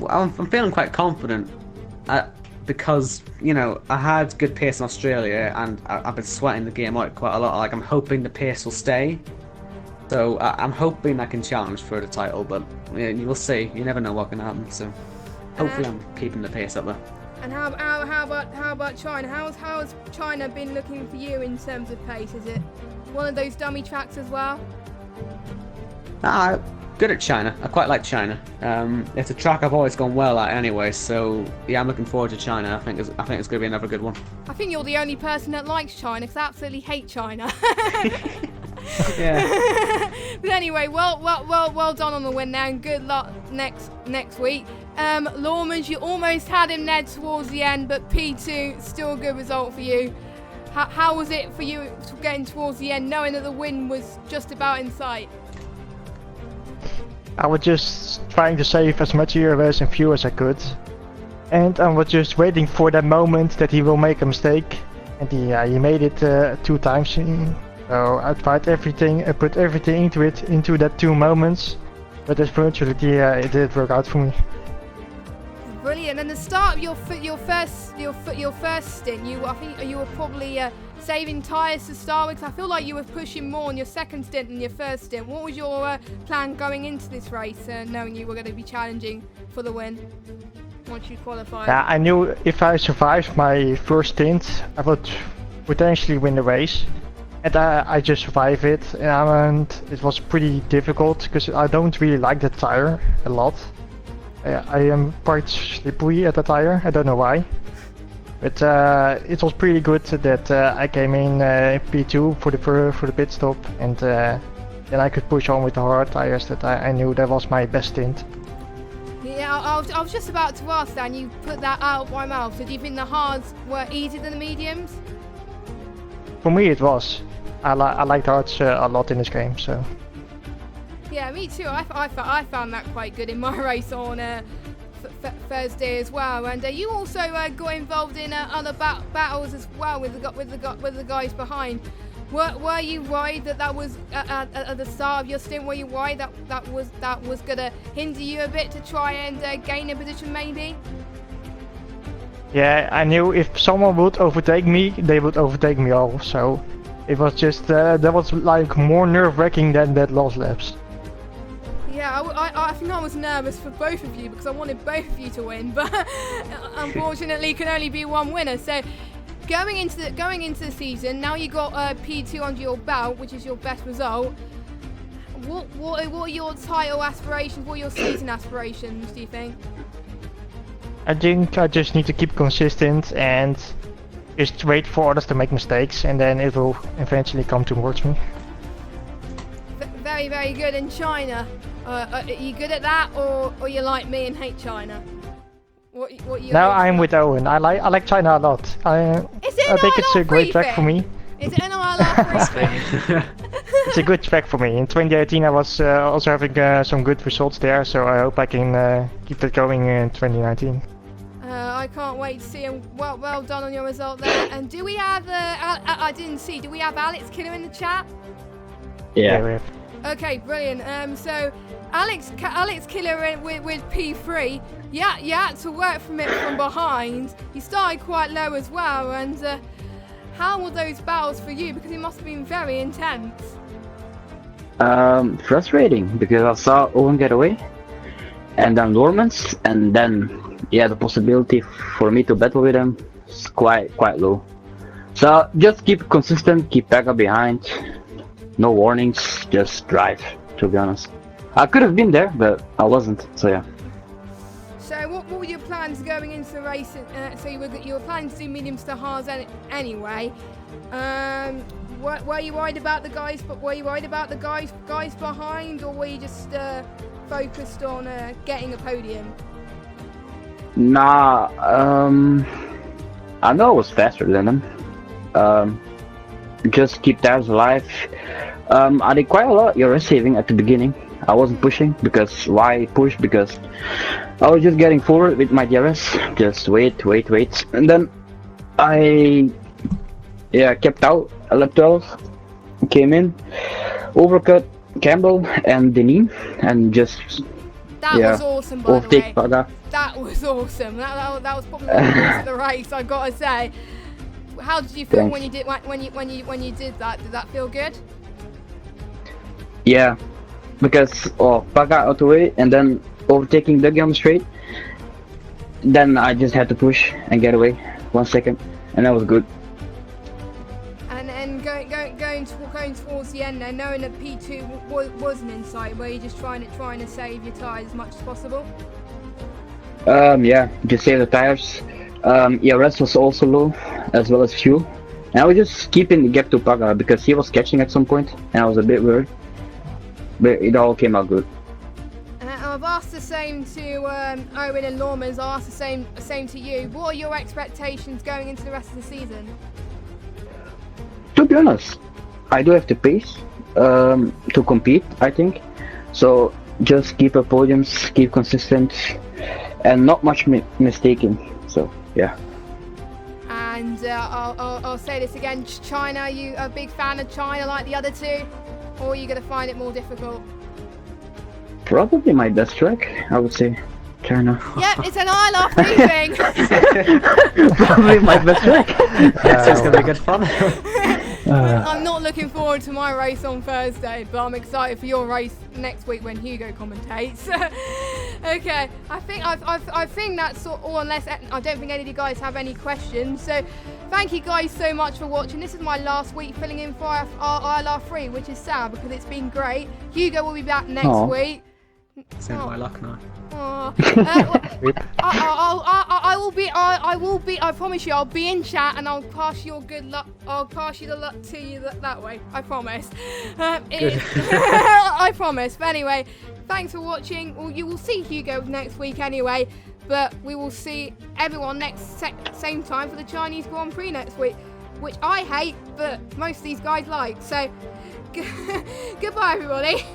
S2: I'm feeling quite confident because, you know, I had good pace in Australia and I've been sweating the game out quite a lot. Like, I'm hoping the pace will stay. So I'm hoping I can challenge for the title, but you will see. You never know what can happen. So hopefully I'm keeping the pace up there.
S1: And how about China? How's China been looking for you in terms of pace? Is it one of those dummy tracks as well?
S2: Good at China. I quite like China. It's a track I've always gone well at anyway. So yeah, I'm looking forward to China. I think it's going to be another good one.
S1: I think you're the only person that likes China because I absolutely hate China.
S2: Yeah.
S1: But anyway, well done on the win now, and good luck next week. Lawmans, you almost had him there towards the end, but P2 still a good result for you. How was it for you getting towards the end, knowing that the win was just about in sight?
S4: I was just trying to save as much ERS and fuel as I could, and I was just waiting for that moment that he will make a mistake, and he made it 2 times. So I tried everything, I put everything into that 2 moments, but unfortunately it didn't work out for me.
S1: Brilliant. And the start of your first stint, I think you were probably saving tyres to start with, because I feel like you were pushing more on your second stint than your first stint. What was your plan going into this race, knowing you were going to be challenging for the win once you qualified?
S4: Yeah, I knew if I survived my first stint, I would potentially win the race. And I just survived it, and it was pretty difficult because I don't really like the tire a lot. I am quite slippery at the tire, I don't know why. But it was pretty good that I came in P2 for the pit stop, and then I could push on with the hard tires that I knew that was my best stint.
S1: Yeah, I was just about to ask that, and you put that out of my mouth. So do you think the hards were easier than the mediums?
S4: For me it was. I liked hards a lot in this game, so.
S1: Yeah, me too. I found that quite good in my race on Thursday as well. And you also got involved in other battles as well with the guys behind. Were you worried that was at the start of your stint? Were you worried that was gonna hinder you a bit to try and gain a position maybe?
S4: Yeah, I knew if someone would overtake me, they would overtake me all. So it was just that was like more nerve-wracking than that last laps.
S1: Yeah, I think I was nervous for both of you because I wanted both of you to win, but unfortunately can only be one winner. So going into the season, now you got P2 under your belt, which is your best result. What are your title aspirations? What are your season aspirations, do you think?
S4: I think I just need to keep consistent and just wait for others to make mistakes, and then it will eventually come towards me.
S1: Very, very good. In China, are you good at that, or you like me and hate China? What you?
S4: Now I'm with Owen. I like China a lot. I think it's a great track for me.
S1: Is it an ILR3?
S4: It's a good track for me. In 2018 I was also having some good results there, so I hope I can keep that going in 2019.
S1: I can't wait to see him. Well done on your result there. And do we have? I didn't see. Do we have Alex Killer in the chat?
S3: Yeah.
S4: We have.
S1: Okay, brilliant. So Alex Killer with P3. Yeah, you had to work from behind. You started quite low as well. And how were those battles for you? Because it must have been very intense.
S3: Frustrating because I saw Owen get away, and then Lawrence, and then the possibility for me to battle with him is quite low. So just keep consistent, keep back up behind, no warnings, just drive. To be honest, I could have been there, but I wasn't. So yeah.
S1: So what were your plans going into the race? So you were planning to do mediums to hards anyway. Were you worried about the guys? But were you worried about the guys behind, or were you just focused on getting a podium?
S3: Nah, I know I was faster than them. Just keep tires alive. I did quite a lot ERS saving at the beginning. I wasn't pushing because why push? Because I was just getting forward with my DRS. Just wait, and then I kept out a lap 12, came in, overcut Campbell and Denis, and just
S1: That was awesome, by the way.
S3: Paga.
S1: That was awesome. That was probably the best of the race, I've got to say. How did you feel when you did that? Did that feel good?
S3: Yeah, because Paga out the way and then overtaking Dougie on the straight. Then I just had to push and get away 1 second, and that was good.
S1: And then going towards the end, there, knowing that P2 wasn't in sight, were you just trying to save your tyres as much as possible?
S3: Yeah, just save the tires. ERS was also low, as well as fuel. And I was just keeping the gap to Paga because he was catching at some point, and I was a bit worried. But it all came out good.
S1: I've asked the same to Owen and Lormans. I'll ask the same to you. What are your expectations going into the rest of the season?
S3: To be honest, I do have the pace to compete, I think. So just keep up podiums, keep consistent, and not much mistaking. So yeah.
S1: And I'll say this again, China, are you a big fan of China like the other two? Or are you going to find it more difficult?
S3: Probably my best track, I would say. China.
S1: Yeah, it's an ILR3 thing.
S3: Probably my best track.
S2: It's just gonna be good fun.
S1: I'm not looking forward to my race on Thursday, but I'm excited for your race next week when Hugo commentates. Okay, I think that's all, unless I don't think any of you guys have any questions. So thank you guys so much for watching. This is my last week filling in for our ILR3, which is sad because it's been great. Hugo will be back next week.
S2: Sounds my luck now.
S1: I will be. I promise you, I'll be in chat and I'll pass your good luck. I'll pass you the luck to you that way. I promise. I promise. But anyway, thanks for watching. Well, you will see Hugo next week anyway, but we will see everyone same time for the Chinese Grand Prix next week, which I hate, but most of these guys like. So, goodbye, everybody.